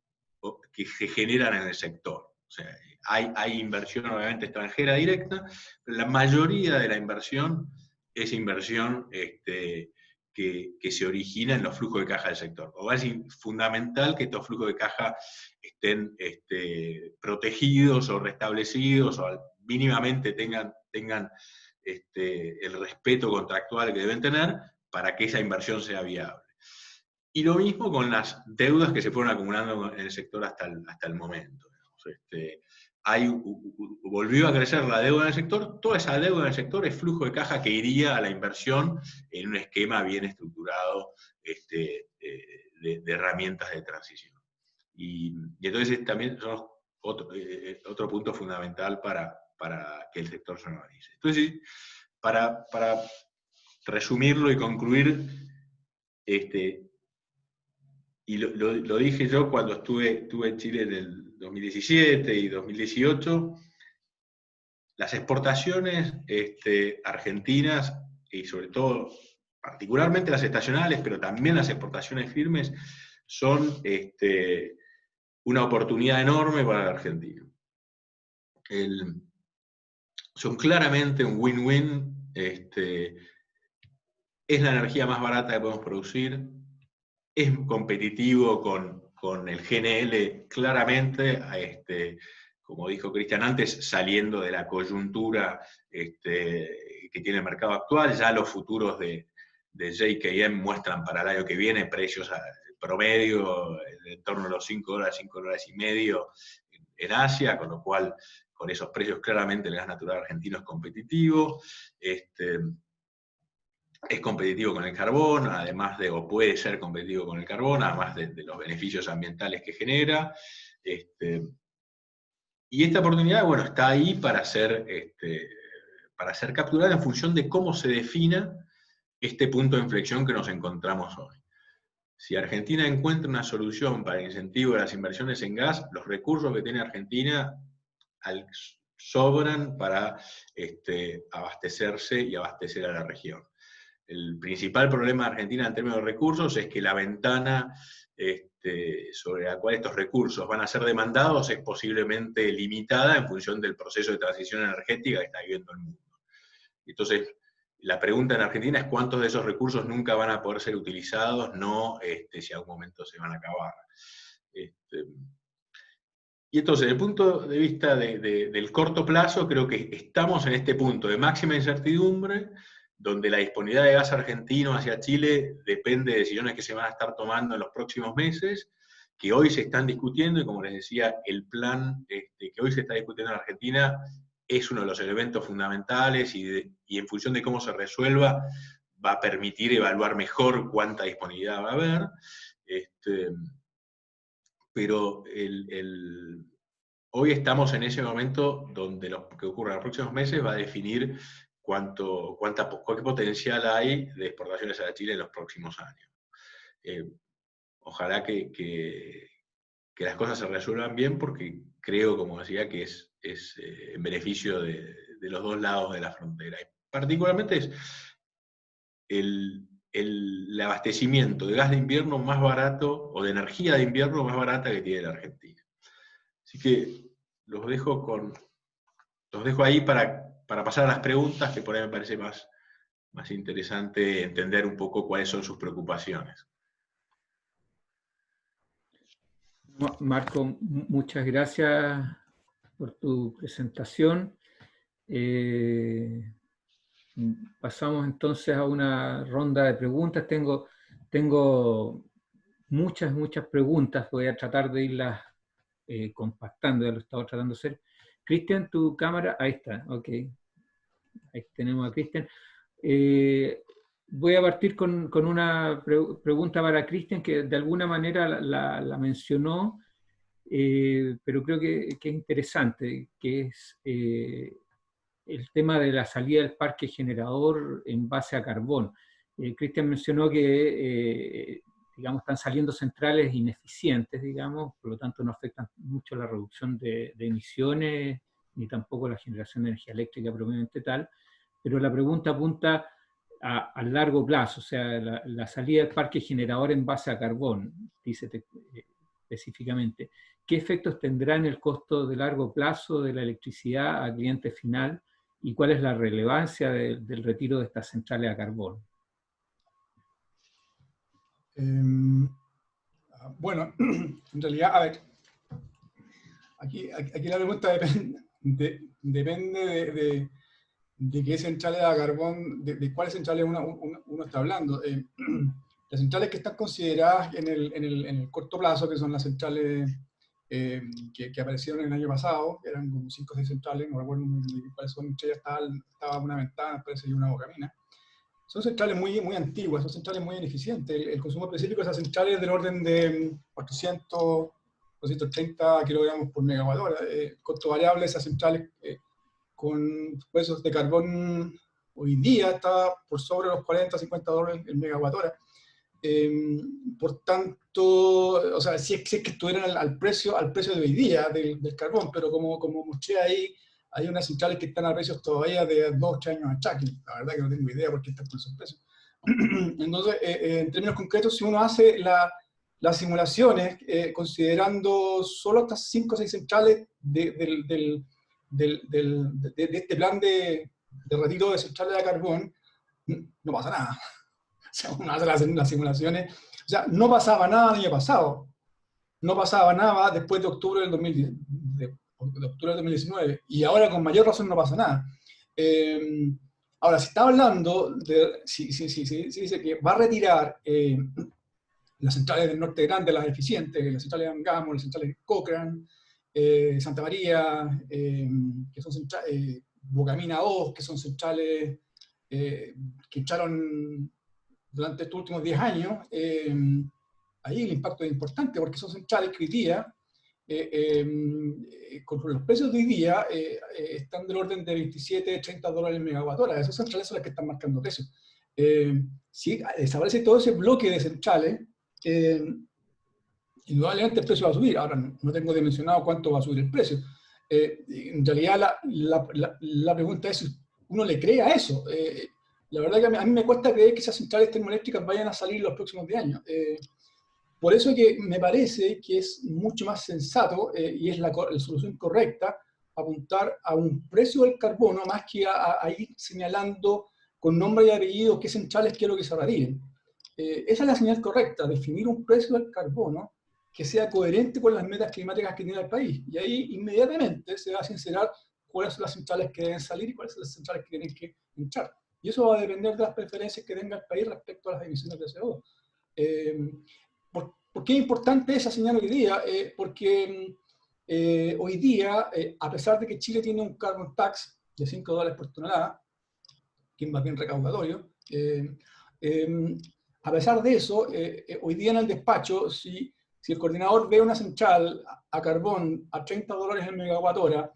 se generan en el sector. O sea, hay inversión obviamente extranjera directa, pero la mayoría de la inversión es inversión que se origina en los flujos de caja del sector. O es fundamental que estos flujos de caja estén protegidos o restablecidos, o mínimamente tengan el respeto contractual que deben tener para que esa inversión sea viable. Y lo mismo con las deudas que se fueron acumulando en el sector hasta el momento. Volvió a crecer la deuda en el sector. Toda esa deuda en el sector es flujo de caja que iría a la inversión en un esquema bien estructurado de herramientas de transición. Y entonces también son otro punto fundamental para que el sector se normalice. Entonces, para resumirlo y concluir, y lo dije yo cuando estuve en Chile en el 2017 y 2018, las exportaciones argentinas, y sobre todo, particularmente las estacionales, pero también las exportaciones firmes, son una oportunidad enorme para la Argentina. Son claramente un win-win. Es la energía más barata que podemos producir, es competitivo con el GNL claramente, como dijo Cristian antes, saliendo de la coyuntura que tiene el mercado actual. Ya los futuros de JKM muestran para el año que viene precios promedio en torno a los $5, $5.50 en Asia, con lo cual con esos precios claramente el gas natural argentino es competitivo. Es competitivo con el carbón, además o puede ser competitivo con el carbón, además de los beneficios ambientales que genera. Y esta oportunidad, bueno, está ahí para ser capturada en función de cómo se defina este punto de inflexión que nos encontramos hoy. Si Argentina encuentra una solución para el incentivo de las inversiones en gas, los recursos que tiene Argentina sobran para abastecerse y abastecer a la región. El principal problema de Argentina en términos de recursos es que la ventana sobre la cual estos recursos van a ser demandados es posiblemente limitada en función del proceso de transición energética que está viviendo el mundo. Entonces, la pregunta en Argentina es cuántos de esos recursos nunca van a poder ser utilizados, no si a algún momento se van a acabar. Y entonces, desde el punto de vista del corto plazo, creo que estamos en este punto de máxima incertidumbre, donde la disponibilidad de gas argentino hacia Chile depende de decisiones que se van a estar tomando en los próximos meses, que hoy se están discutiendo, y como les decía, el plan que hoy se está discutiendo en Argentina es uno de los elementos fundamentales, y en función de cómo se resuelva, va a permitir evaluar mejor cuánta disponibilidad va a haber. Pero hoy estamos en ese momento donde lo que ocurre en los próximos meses va a definir qué potencial hay de exportaciones a Chile en los próximos años. Ojalá que las cosas se resuelvan bien, porque creo, como decía, que es en beneficio de los dos lados de la frontera. Y particularmente es el abastecimiento de gas de invierno más barato, o de energía de invierno más barata que tiene la Argentina. Así que los dejo ahí para pasar a las preguntas, que por ahí me parece más interesante entender un poco cuáles son sus preocupaciones. Marco, muchas gracias por tu presentación. Pasamos entonces a una ronda de preguntas. Tengo muchas preguntas, voy a tratar de irlas compactando, ya lo he estado tratando de hacer. Cristian, tu cámara, ahí está, ok. Ahí tenemos a Cristian. Voy a partir con una pregunta para Cristian, que de alguna manera la mencionó, pero creo que es interesante, que es el tema de la salida del parque generador en base a carbón. Cristian mencionó que digamos, están saliendo centrales ineficientes, digamos, por lo tanto no afectan mucho la reducción de emisiones, ni tampoco la generación de energía eléctrica propiamente tal, pero la pregunta apunta a largo plazo, o sea, la salida del parque generador en base a carbón, dice específicamente, ¿qué efectos tendrá en el costo de largo plazo de la electricidad al cliente final y cuál es la relevancia del retiro de estas centrales a carbón? Bueno, en realidad, a ver, aquí la pregunta depende de qué centrales a carbón, de cuáles centrales uno está hablando. Las centrales que están consideradas en el corto plazo, que son las centrales que aparecieron el año pasado, eran como 5 o 6 centrales, no recuerdo cuáles son, entre ellas estaba una ventana, parece, y una bocamina. Son centrales muy antiguas, son centrales muy ineficientes. El consumo específico de esas centrales es del orden de 400, 230 kilogramos por megawatt hora. Costo variable de esas centrales con precios de carbón hoy día está por sobre los 40, 50 dólares el megawatt hora. Por tanto, o sea, si es que estuvieran al precio de hoy día del carbón, pero como mostré ahí, hay unas centrales que están a precios todavía de 2 o 3 años atrás, la verdad que no tengo idea por qué están con esos precios. Entonces, en términos concretos, si uno hace las simulaciones, considerando solo estas 5 o 6 centrales de este plan de retiro de centrales de carbón, no pasa nada. O sea, uno hace las simulaciones, o sea, no pasaba nada el año pasado, no pasaba nada después de octubre del 2019, y ahora con mayor razón no pasa nada. Ahora, si está hablando si dice que va a retirar las centrales del norte grande, las eficientes, las centrales de Angamo, las centrales de Cochrane, Santa María, que son centrales, Bocamina 2, que son centrales que echaron durante estos últimos 10 años, ahí el impacto es importante, porque son centrales que hoy día, con los precios de hoy día, están del orden de 27, 30 dólares el megawatt hora. Esas centrales son las que están marcando precios. Si desaparece todo ese bloque de centrales, indudablemente el precio va a subir. Ahora no tengo dimensionado cuánto va a subir el precio. En realidad la pregunta es si uno le cree a eso. La verdad que a mí me cuesta creer que esas centrales termoeléctricas vayan a salir los próximos 10 años. Por eso que me parece que es mucho más sensato y es la solución correcta apuntar a un precio del carbono más que a ir señalando con nombre y apellido qué centrales quiero que se retiren. Esa es la señal correcta, definir un precio del carbono que sea coherente con las metas climáticas que tiene el país. Y ahí inmediatamente se va a sincerar cuáles son las centrales que deben salir y cuáles son las centrales que tienen que entrar. Y eso va a depender de las preferencias que tenga el país respecto a las emisiones de CO2. ¿Por qué es importante esa señal hoy día? Porque hoy día, a pesar de que Chile tiene un carbon tax de $5 por tonelada, que es más bien recaudatorio, a pesar de eso, hoy día en el despacho, si el coordinador ve una central a carbón a 30 dólares el megawatt hora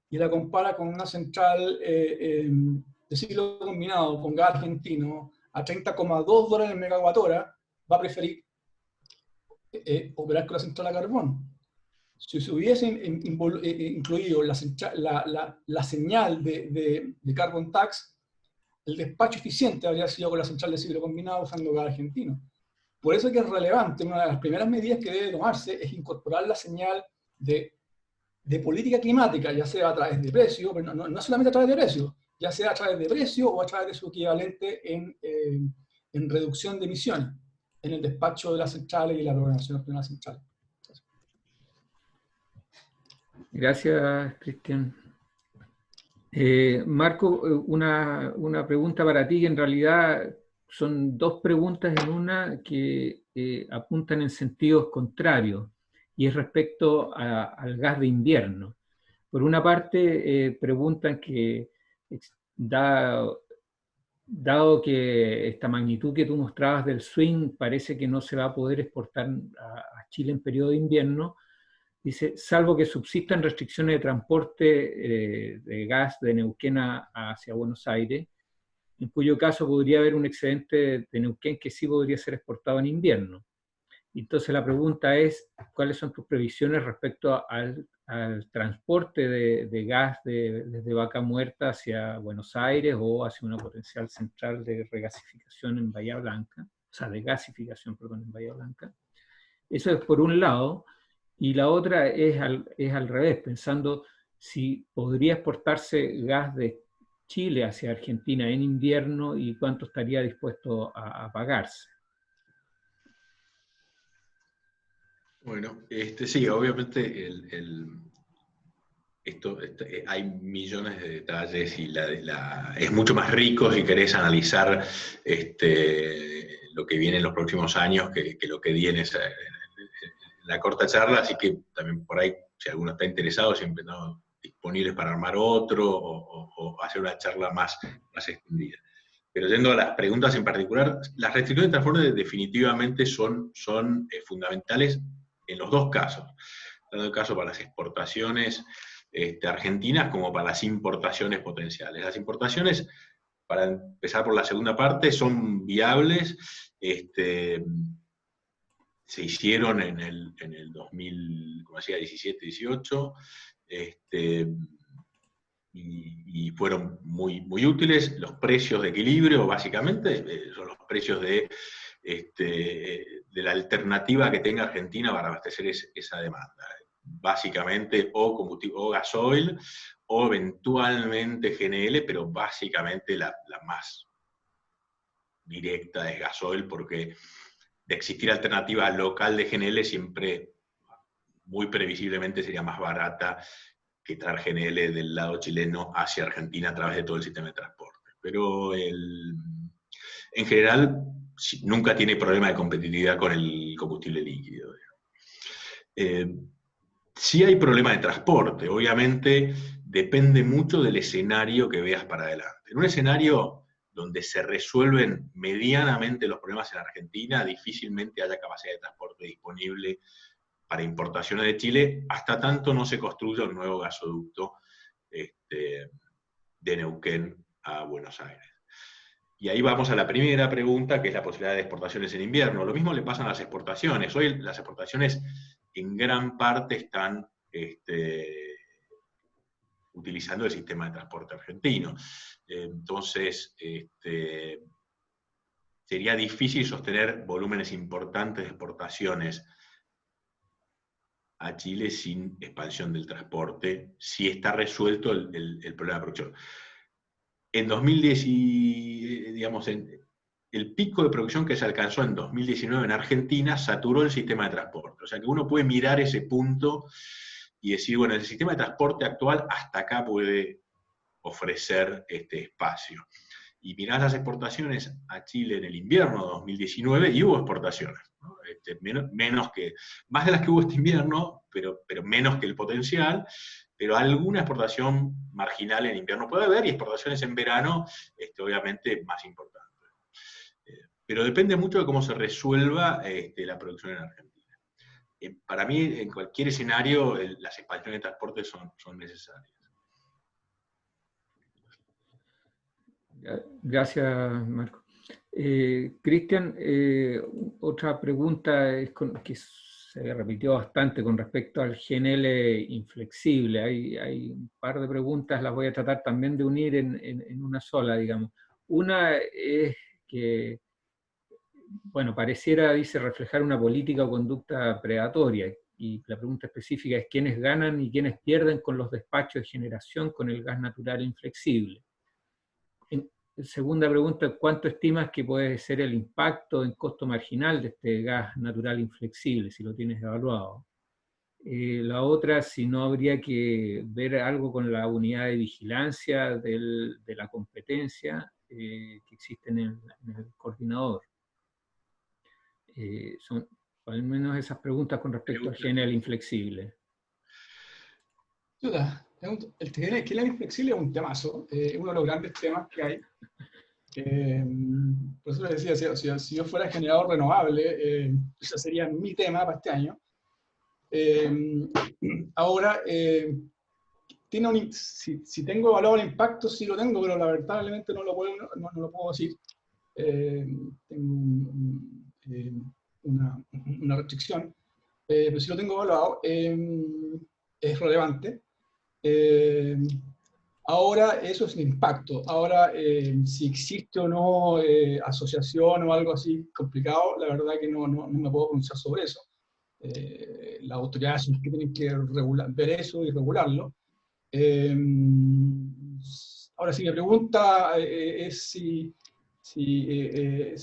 y la compara con una central de ciclo combinado con gas argentino a 30,2 dólares el megawatt hora, va a preferir operar con la central a carbón. Si se hubiesen incluido la señal de carbon tax, el despacho eficiente habría sido con la central de ciclo combinado usando gas argentino. Por eso es que es relevante, una de las primeras medidas que debe tomarse es incorporar la señal de política climática, ya sea a través de precio, pero no solamente a través de precio, ya sea a través de precio o a través de su equivalente en reducción de emisiones, en el despacho de las centrales y la programación de las centrales. Gracias, Cristian. Marco, una pregunta para ti, que en realidad son 2 preguntas en una que apuntan en sentidos contrarios, y es respecto al gas de invierno. Por una parte, preguntan que, dado que esta magnitud que tú mostrabas del swing parece que no se va a poder exportar a Chile en periodo de invierno, dice, salvo que subsistan restricciones de transporte de gas de Neuquén hacia Buenos Aires, en cuyo caso podría haber un excedente de Neuquén que sí podría ser exportado en invierno. Entonces la pregunta es, ¿cuáles son tus previsiones respecto al al transporte de gas desde Vaca Muerta hacia Buenos Aires o hacia una potencial central de regasificación en Bahía Blanca, o sea, de gasificación, perdón, en Bahía Blanca. Eso es por un lado, y la otra es al revés, pensando si podría exportarse gas de Chile hacia Argentina en invierno y cuánto estaría dispuesto a pagarse. Bueno, sí, obviamente hay millones de detalles y es mucho más rico si querés analizar lo que viene en los próximos años que lo que viene en la corta charla, así que también por ahí, si alguno está interesado, siempre estamos disponibles para armar otro o hacer una charla más extendida. Pero yendo a las preguntas en particular, las restricciones de transporte definitivamente son fundamentales en los dos casos. En el caso para las exportaciones argentinas como para las importaciones potenciales. Las importaciones, para empezar por la segunda parte, son viables. Se hicieron en el 2000, como decía, 17-18, y fueron muy, muy útiles. Los precios de equilibrio, básicamente, son los precios de la alternativa que tenga Argentina para abastecer esa demanda. Básicamente, o combustible, o gasoil, o eventualmente GNL, pero básicamente la más directa es gasoil, porque de existir alternativa local de GNL, siempre, muy previsiblemente, sería más barata que traer GNL del lado chileno hacia Argentina a través de todo el sistema de transporte. Pero en general nunca tiene problema de competitividad con el combustible líquido. Sí hay problema de transporte, obviamente depende mucho del escenario que veas para adelante. En un escenario donde se resuelven medianamente los problemas en Argentina, difícilmente haya capacidad de transporte disponible para importaciones de Chile, hasta tanto no se construya un nuevo gasoducto de Neuquén a Buenos Aires. Y ahí vamos a la primera pregunta, que es la posibilidad de exportaciones en invierno. Lo mismo le pasa a las exportaciones. Hoy las exportaciones en gran parte están utilizando el sistema de transporte argentino. Entonces, sería difícil sostener volúmenes importantes de exportaciones a Chile sin expansión del transporte, si está resuelto el problema de producción. En 2010, digamos, el pico de producción que se alcanzó en 2019 en Argentina saturó el sistema de transporte. O sea que uno puede mirar ese punto y decir, bueno, el sistema de transporte actual hasta acá puede ofrecer este espacio. Y mirás las exportaciones a Chile en el invierno de 2019 y hubo exportaciones, ¿no? Menos que, más de las que hubo este invierno, pero menos que el potencial, pero alguna exportación marginal en invierno puede haber y exportaciones en verano, obviamente, más importantes. Pero depende mucho de cómo se resuelva la producción en Argentina. Para mí, en cualquier escenario, las expansiones de transporte son necesarias. Gracias, Marco. Cristian, otra pregunta que se repitió bastante con respecto al GNL inflexible. Hay un par de preguntas, las voy a tratar también de unir en una sola, digamos. Una es que, bueno, pareciera, dice, reflejar una política o conducta predatoria, y la pregunta específica es quiénes ganan y quiénes pierden con los despachos de generación con el gas natural inflexible. Segunda pregunta, ¿cuánto estimas que puede ser el impacto en costo marginal de este gas natural inflexible, si lo tienes evaluado? La otra, si no habría que ver algo con la unidad de vigilancia de la competencia que existe en el coordinador. Son al menos esas preguntas con respecto al GNL inflexible. El GNL inflexible es un temazo, es uno de los grandes temas que hay. Por eso les decía, si yo fuera generador renovable, ese sería mi tema para este año. Ahora, si tengo evaluado el impacto, sí lo tengo, pero lamentablemente no lo puedo decir. Tengo una restricción, pero sí lo tengo evaluado. es relevante. Ahora, eso es el impacto. Ahora, si existe o no asociación o algo así complicado, la verdad que no me puedo pronunciar sobre eso. Las autoridades son las que tienen que ver eso y regularlo. Ahora, si mi pregunta es si el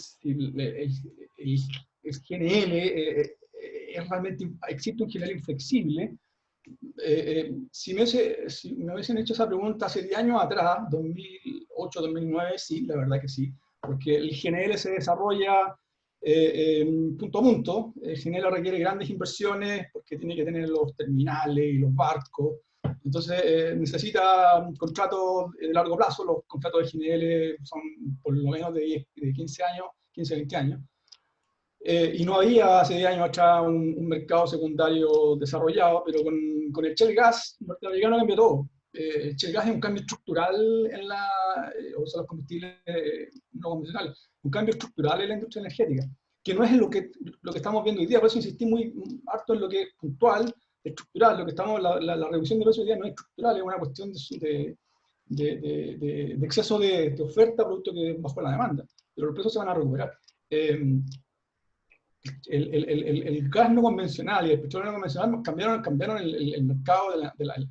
GNL es realmente, existe un GNL inflexible, si me hubiesen hecho esa pregunta hace 10 años atrás, 2008, 2009, sí, la verdad que sí, porque el GNL se desarrolla punto a punto. El GNL requiere grandes inversiones porque tiene que tener los terminales y los barcos, entonces necesita contratos de largo plazo. Los contratos de GNL son por lo menos de 15 años, 15 20 años. Y no había hace 10 años atrás un mercado secundario desarrollado, pero con el shale gas norteamericano cambió todo. El shale gas es un cambio estructural en o sea, los combustibles no convencionales, un cambio estructural en la industria energética, que no es lo que estamos viendo hoy día. Por eso insistí muy harto en lo que es puntual, estructural. Lo que estamos, la reducción de precios hoy día no es estructural, es una cuestión de exceso de oferta, producto que bajó la demanda, pero los precios se van a recuperar. El gas no convencional y el petróleo no convencional cambiaron el mercado,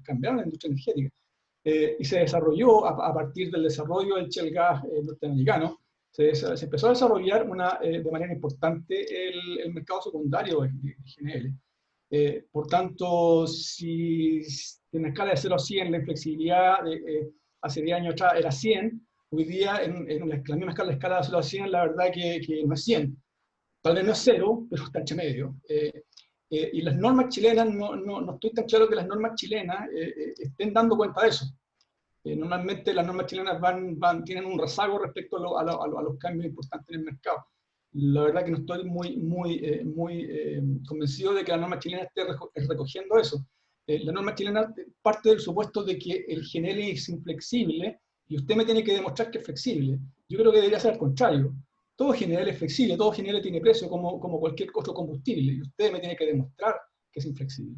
cambiaron la industria energética. Y se desarrolló a partir del desarrollo del shale gas norteamericano. Se empezó a desarrollar de manera importante el mercado secundario de GNL. Por tanto, si en la escala de 0 a 100 la inflexibilidad hace 10 años atrás era 100, hoy día en la misma escala de 0 a 100, la verdad que no es 100. Tal vez no es 0, pero está entre medio. Y las normas chilenas, no estoy tan claro que las normas chilenas estén dando cuenta de eso. Normalmente las normas chilenas tienen un rezago respecto a los cambios importantes en el mercado. La verdad que no estoy muy convencido de que la norma chilena esté recogiendo eso. La norma chilena parte del supuesto de que el GNL es inflexible y usted me tiene que demostrar que es flexible. Yo creo que debería ser al contrario. Todo GNL es flexible, todo GNL tiene precio como cualquier otro combustible, y usted me tiene que demostrar que es inflexible.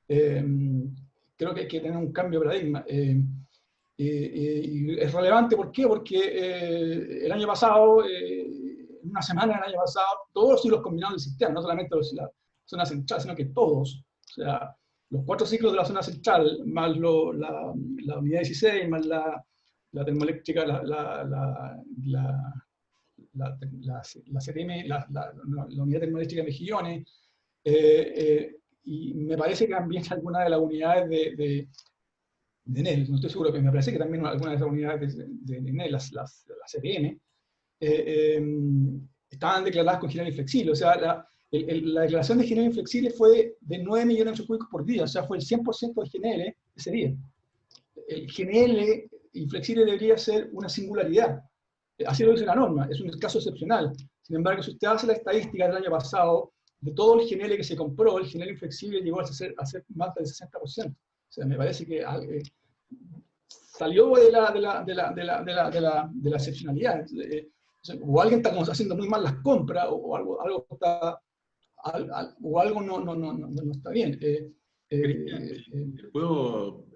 Creo que hay que tener un cambio de paradigma. Y es relevante, ¿por qué? Porque el año pasado, en una semana del año pasado, todos los ciclos combinados del sistema, no solamente la zona central, sino que todos, o sea, los 4 ciclos de la zona central, más la unidad 16, más la termoeléctrica, la CTM, la unidad termoeléctrica de Mejillones, y me parece que también algunas de las unidades de Enel, no estoy seguro, pero me parece que también algunas de esas unidades de Enel, las CTM, estaban declaradas con GNL inflexible. O sea, la declaración de GNL inflexible fue de 9 millones de metros cúbicos por día, o sea, fue el 100% del GNL ese día. El GNL inflexible debería ser una singularidad. Así lo dice la norma, es un caso excepcional. Sin embargo, si usted hace la estadística del año pasado, de todo el GNL que se compró, el GNL inflexible llegó a ser más del 60%. O sea, me parece que salió de la excepcionalidad. O alguien está haciendo muy mal las compras, o algo no está bien. ¿Puedo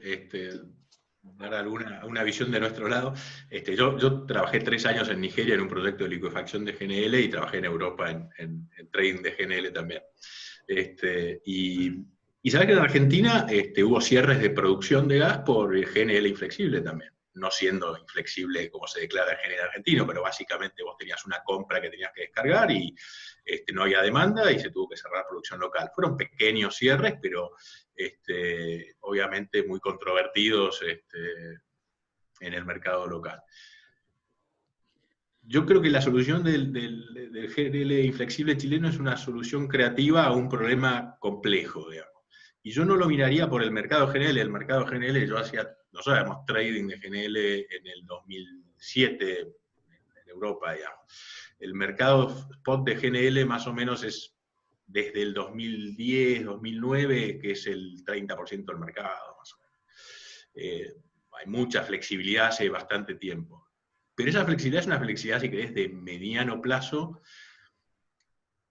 dar una visión de nuestro lado? Yo trabajé 3 años en Nigeria en un proyecto de licuefacción de GNL y trabajé en Europa en trading de GNL también. Y sabes que en Argentina hubo cierres de producción de gas por GNL inflexible también. No siendo inflexible como se declara el GNL argentino, pero básicamente vos tenías una compra que tenías que descargar y no había demanda y se tuvo que cerrar producción local. Fueron pequeños cierres, pero obviamente muy controvertidos en el mercado local. Yo creo que la solución del GNL inflexible chileno es una solución creativa a un problema complejo, digamos. Y yo no lo miraría por el mercado GNL. El mercado GNL, nosotros hacíamos trading de GNL en el 2007 en Europa, digamos. El mercado spot de GNL más o menos es desde el 2010, 2009, que es el 30% del mercado, más o menos. Hay mucha flexibilidad hace bastante tiempo. Pero esa flexibilidad es una flexibilidad, si querés, de mediano plazo.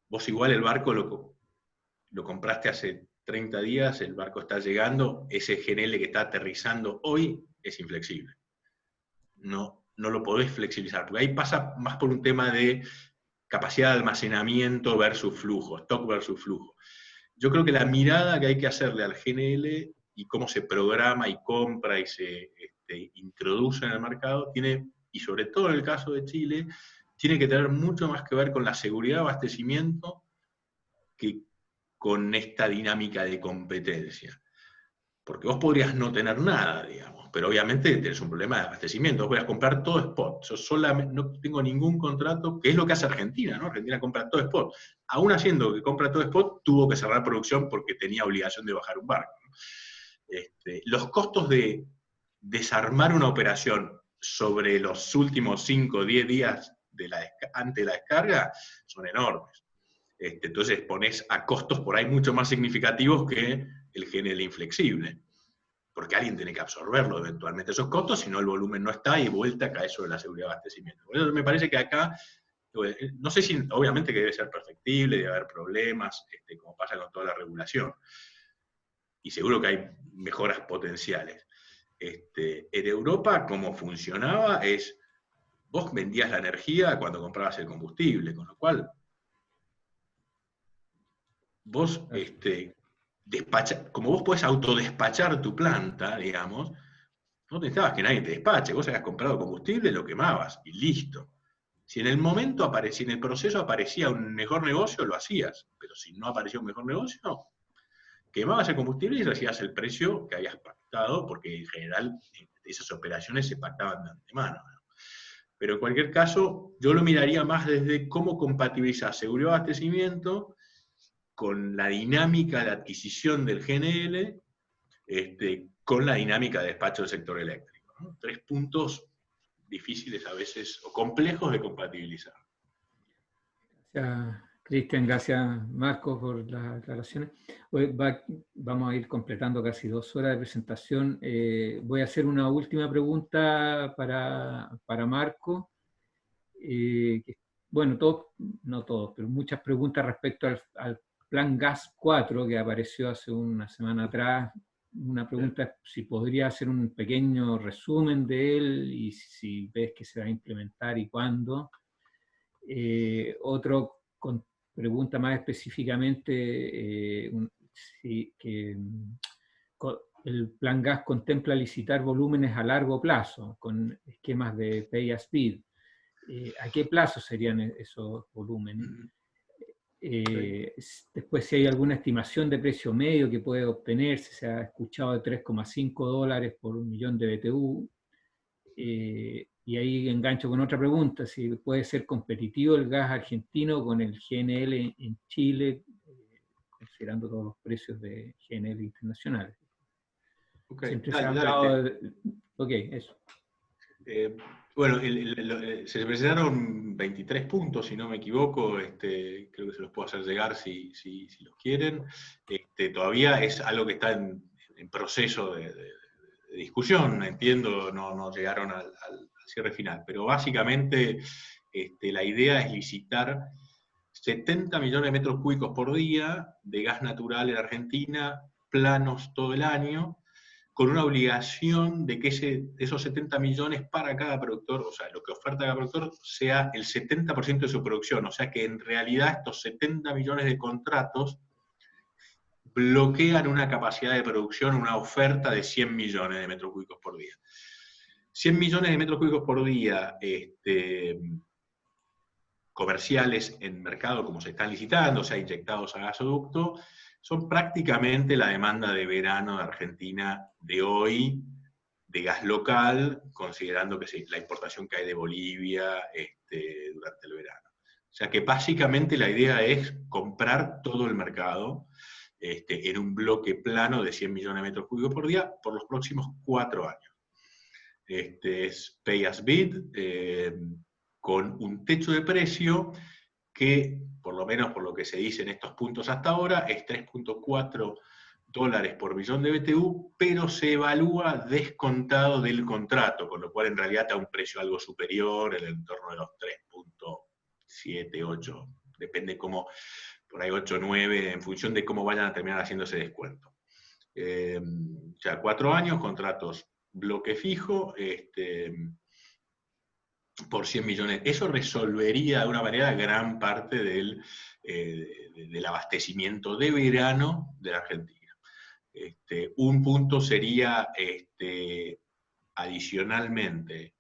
Vos igual el barco lo compraste hace 30 días el barco está llegando, ese GNL que está aterrizando hoy es inflexible. No lo podés flexibilizar, porque ahí pasa más por un tema de capacidad de almacenamiento versus flujo, stock versus flujo. Yo creo que la mirada que hay que hacerle al GNL y cómo se programa y compra y se introduce en el mercado, y sobre todo en el caso de Chile, tiene que tener mucho más que ver con la seguridad de abastecimiento que con esta dinámica de competencia. Porque vos podrías no tener nada, digamos, pero obviamente tenés un problema de abastecimiento. Vos podrías comprar todo spot. Yo solamente no tengo ningún contrato, que es lo que hace Argentina, ¿no? Argentina compra todo spot. Aún haciendo que compra todo spot, tuvo que cerrar producción porque tenía obligación de bajar un barco, ¿no? Los costos de desarmar una operación sobre los últimos 5 o 10 días antes de la descarga son enormes. Entonces pones a costos por ahí mucho más significativos que el GNL inflexible, porque alguien tiene que absorberlo eventualmente esos costos, si no el volumen no está y vuelta cae sobre la seguridad de abastecimiento. Por eso me parece que acá, no sé si, obviamente que debe ser perfectible, debe haber problemas, como pasa con toda la regulación, y seguro que hay mejoras potenciales. En Europa, como funcionaba es, vos vendías la energía cuando comprabas el combustible, con lo cual vos, como vos podés autodespachar tu planta, digamos, no necesitabas que nadie te despache, vos habías comprado combustible, lo quemabas y listo. Si en el momento si en el proceso aparecía un mejor negocio, lo hacías, pero si no aparecía un mejor negocio, no. Quemabas el combustible y recibías el precio que habías pactado, porque en general esas operaciones se pactaban de antemano, ¿no? Pero en cualquier caso, yo lo miraría más desde cómo compatibilizar seguridad de abastecimiento con la dinámica de adquisición del GNL, con la dinámica de despacho del sector eléctrico, ¿no? 3 puntos difíciles a veces, o complejos de compatibilizar. Gracias, Cristian, gracias, Marco, por las aclaraciones. Hoy vamos a ir completando casi 2 horas de presentación. Voy a hacer una última pregunta para Marco. Bueno, no todos, pero muchas preguntas respecto al Plan Gas 4 que apareció hace una semana atrás. Una pregunta es si podría hacer un pequeño resumen de él y si ves que se va a implementar y cuándo. Otro pregunta más específicamente el Plan Gas contempla licitar volúmenes a largo plazo con esquemas de pay as bid. ¿A qué plazo serían esos volúmenes? Después, si hay alguna estimación de precio medio que puede obtenerse, se ha escuchado de $3,5 por 1 millón de BTU. Y ahí engancho con otra pregunta, si puede ser competitivo el gas argentino con el GNL en Chile, considerando todos los precios de GNL internacionales. Okay, siempre se ha hablado eso. Bueno, se presentaron 23 puntos, si no me equivoco, creo que se los puedo hacer llegar si los quieren. Todavía es algo que está en proceso de discusión, entiendo, no llegaron al cierre final, pero básicamente la idea es licitar 70 millones de metros cúbicos por día de gas natural en Argentina, planos todo el año, con una obligación de que esos 70 millones para cada productor, o sea, lo que oferta cada productor, sea el 70% de su producción. O sea que en realidad estos 70 millones de contratos bloquean una capacidad de producción, una oferta de 100 millones de metros cúbicos por día. 100 millones de metros cúbicos por día comerciales en mercado, como se están licitando, o sea, inyectados a gasoducto, son prácticamente la demanda de verano de Argentina de hoy, de gas local, considerando que la importación que hay de Bolivia durante el verano. O sea que básicamente la idea es comprar todo el mercado en un bloque plano de 100 millones de metros cúbicos por día por los próximos 4 años. Es pay as bid, con un techo de precio que, por lo menos por lo que se dice en estos puntos hasta ahora, es $3.4 por millón de BTU, pero se evalúa descontado del contrato, con lo cual en realidad está a un precio algo superior, en el entorno de los 3.7, 8, depende cómo. por ahí 8 o 9, en función de cómo vayan a terminar haciendo ese descuento. Ya 4 años, contratos bloque fijo, por 100 millones. Eso resolvería de alguna manera gran parte del abastecimiento de verano de la Argentina. Un punto sería, adicionalmente,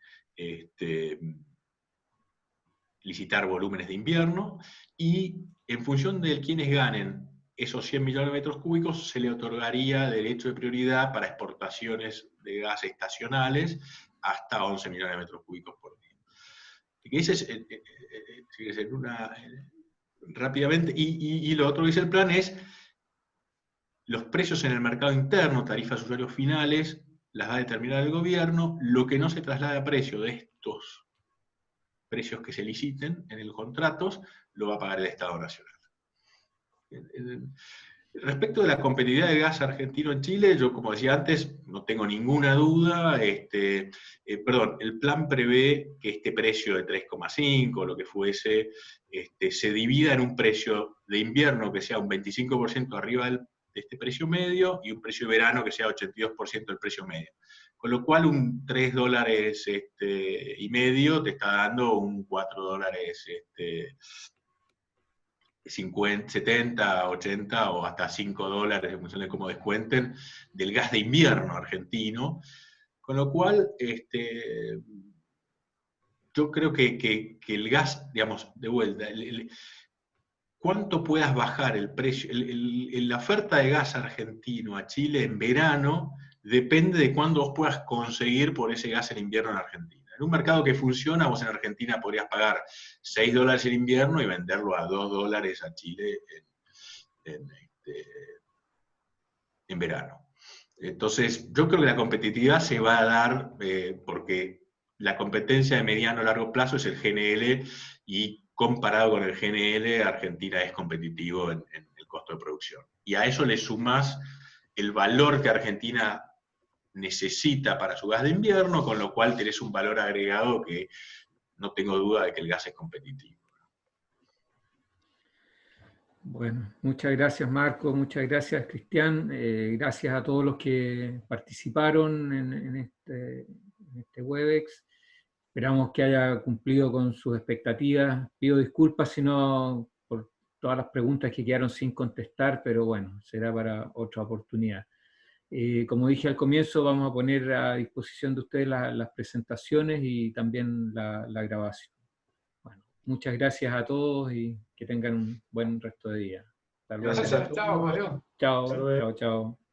licitar volúmenes de invierno, y en función de quienes ganen esos 100 millones de metros cúbicos, se le otorgaría derecho de prioridad para exportaciones de gas estacionales hasta 11 millones de metros cúbicos por día. Ese es rápidamente, y lo otro que dice el plan es los precios en el mercado interno, tarifas de usuarios finales, las va a determinar el gobierno. Lo que no se traslada a precio de estos precios que se liciten en los contratos, lo va a pagar el Estado Nacional. Respecto de la competitividad del gas argentino en Chile, yo, como decía antes, no tengo ninguna duda. El plan prevé que este precio de 3,5, lo que fuese, se divida en un precio de invierno que sea un 25% arriba de este precio medio, y un precio de verano que sea 82% del precio medio. Con lo cual, un $3 y medio te está dando un $4 50, 70, 80 o hasta $5, en función de cómo descuenten, del gas de invierno argentino. Con lo cual, yo creo que el gas, digamos, de vuelta, cuánto puedas bajar el precio, la oferta de gas argentino a Chile en verano, depende de cuándo vos puedas conseguir por ese gas en invierno en Argentina. En un mercado que funciona, vos en Argentina podrías pagar $6 en invierno y venderlo a $2 a Chile en verano. Entonces, yo creo que la competitividad se va a dar porque la competencia de mediano a largo plazo es el GNL, y comparado con el GNL, Argentina es competitivo en el costo de producción. Y a eso le sumás el valor que Argentina necesita para su gas de invierno, con lo cual tenés un valor agregado que no tengo duda de que el gas es competitivo. Bueno, muchas gracias Marco, muchas gracias Cristian, gracias a todos los que participaron en este Webex. Esperamos que haya cumplido con sus expectativas. Pido disculpas si no por todas las preguntas que quedaron sin contestar, pero bueno, será para otra oportunidad. Como dije al comienzo, vamos a poner a disposición de ustedes las presentaciones y también la grabación. Bueno, muchas gracias a todos y que tengan un buen resto de día. Hasta luego. Gracias, chao, adiós. Chao, chao, chao.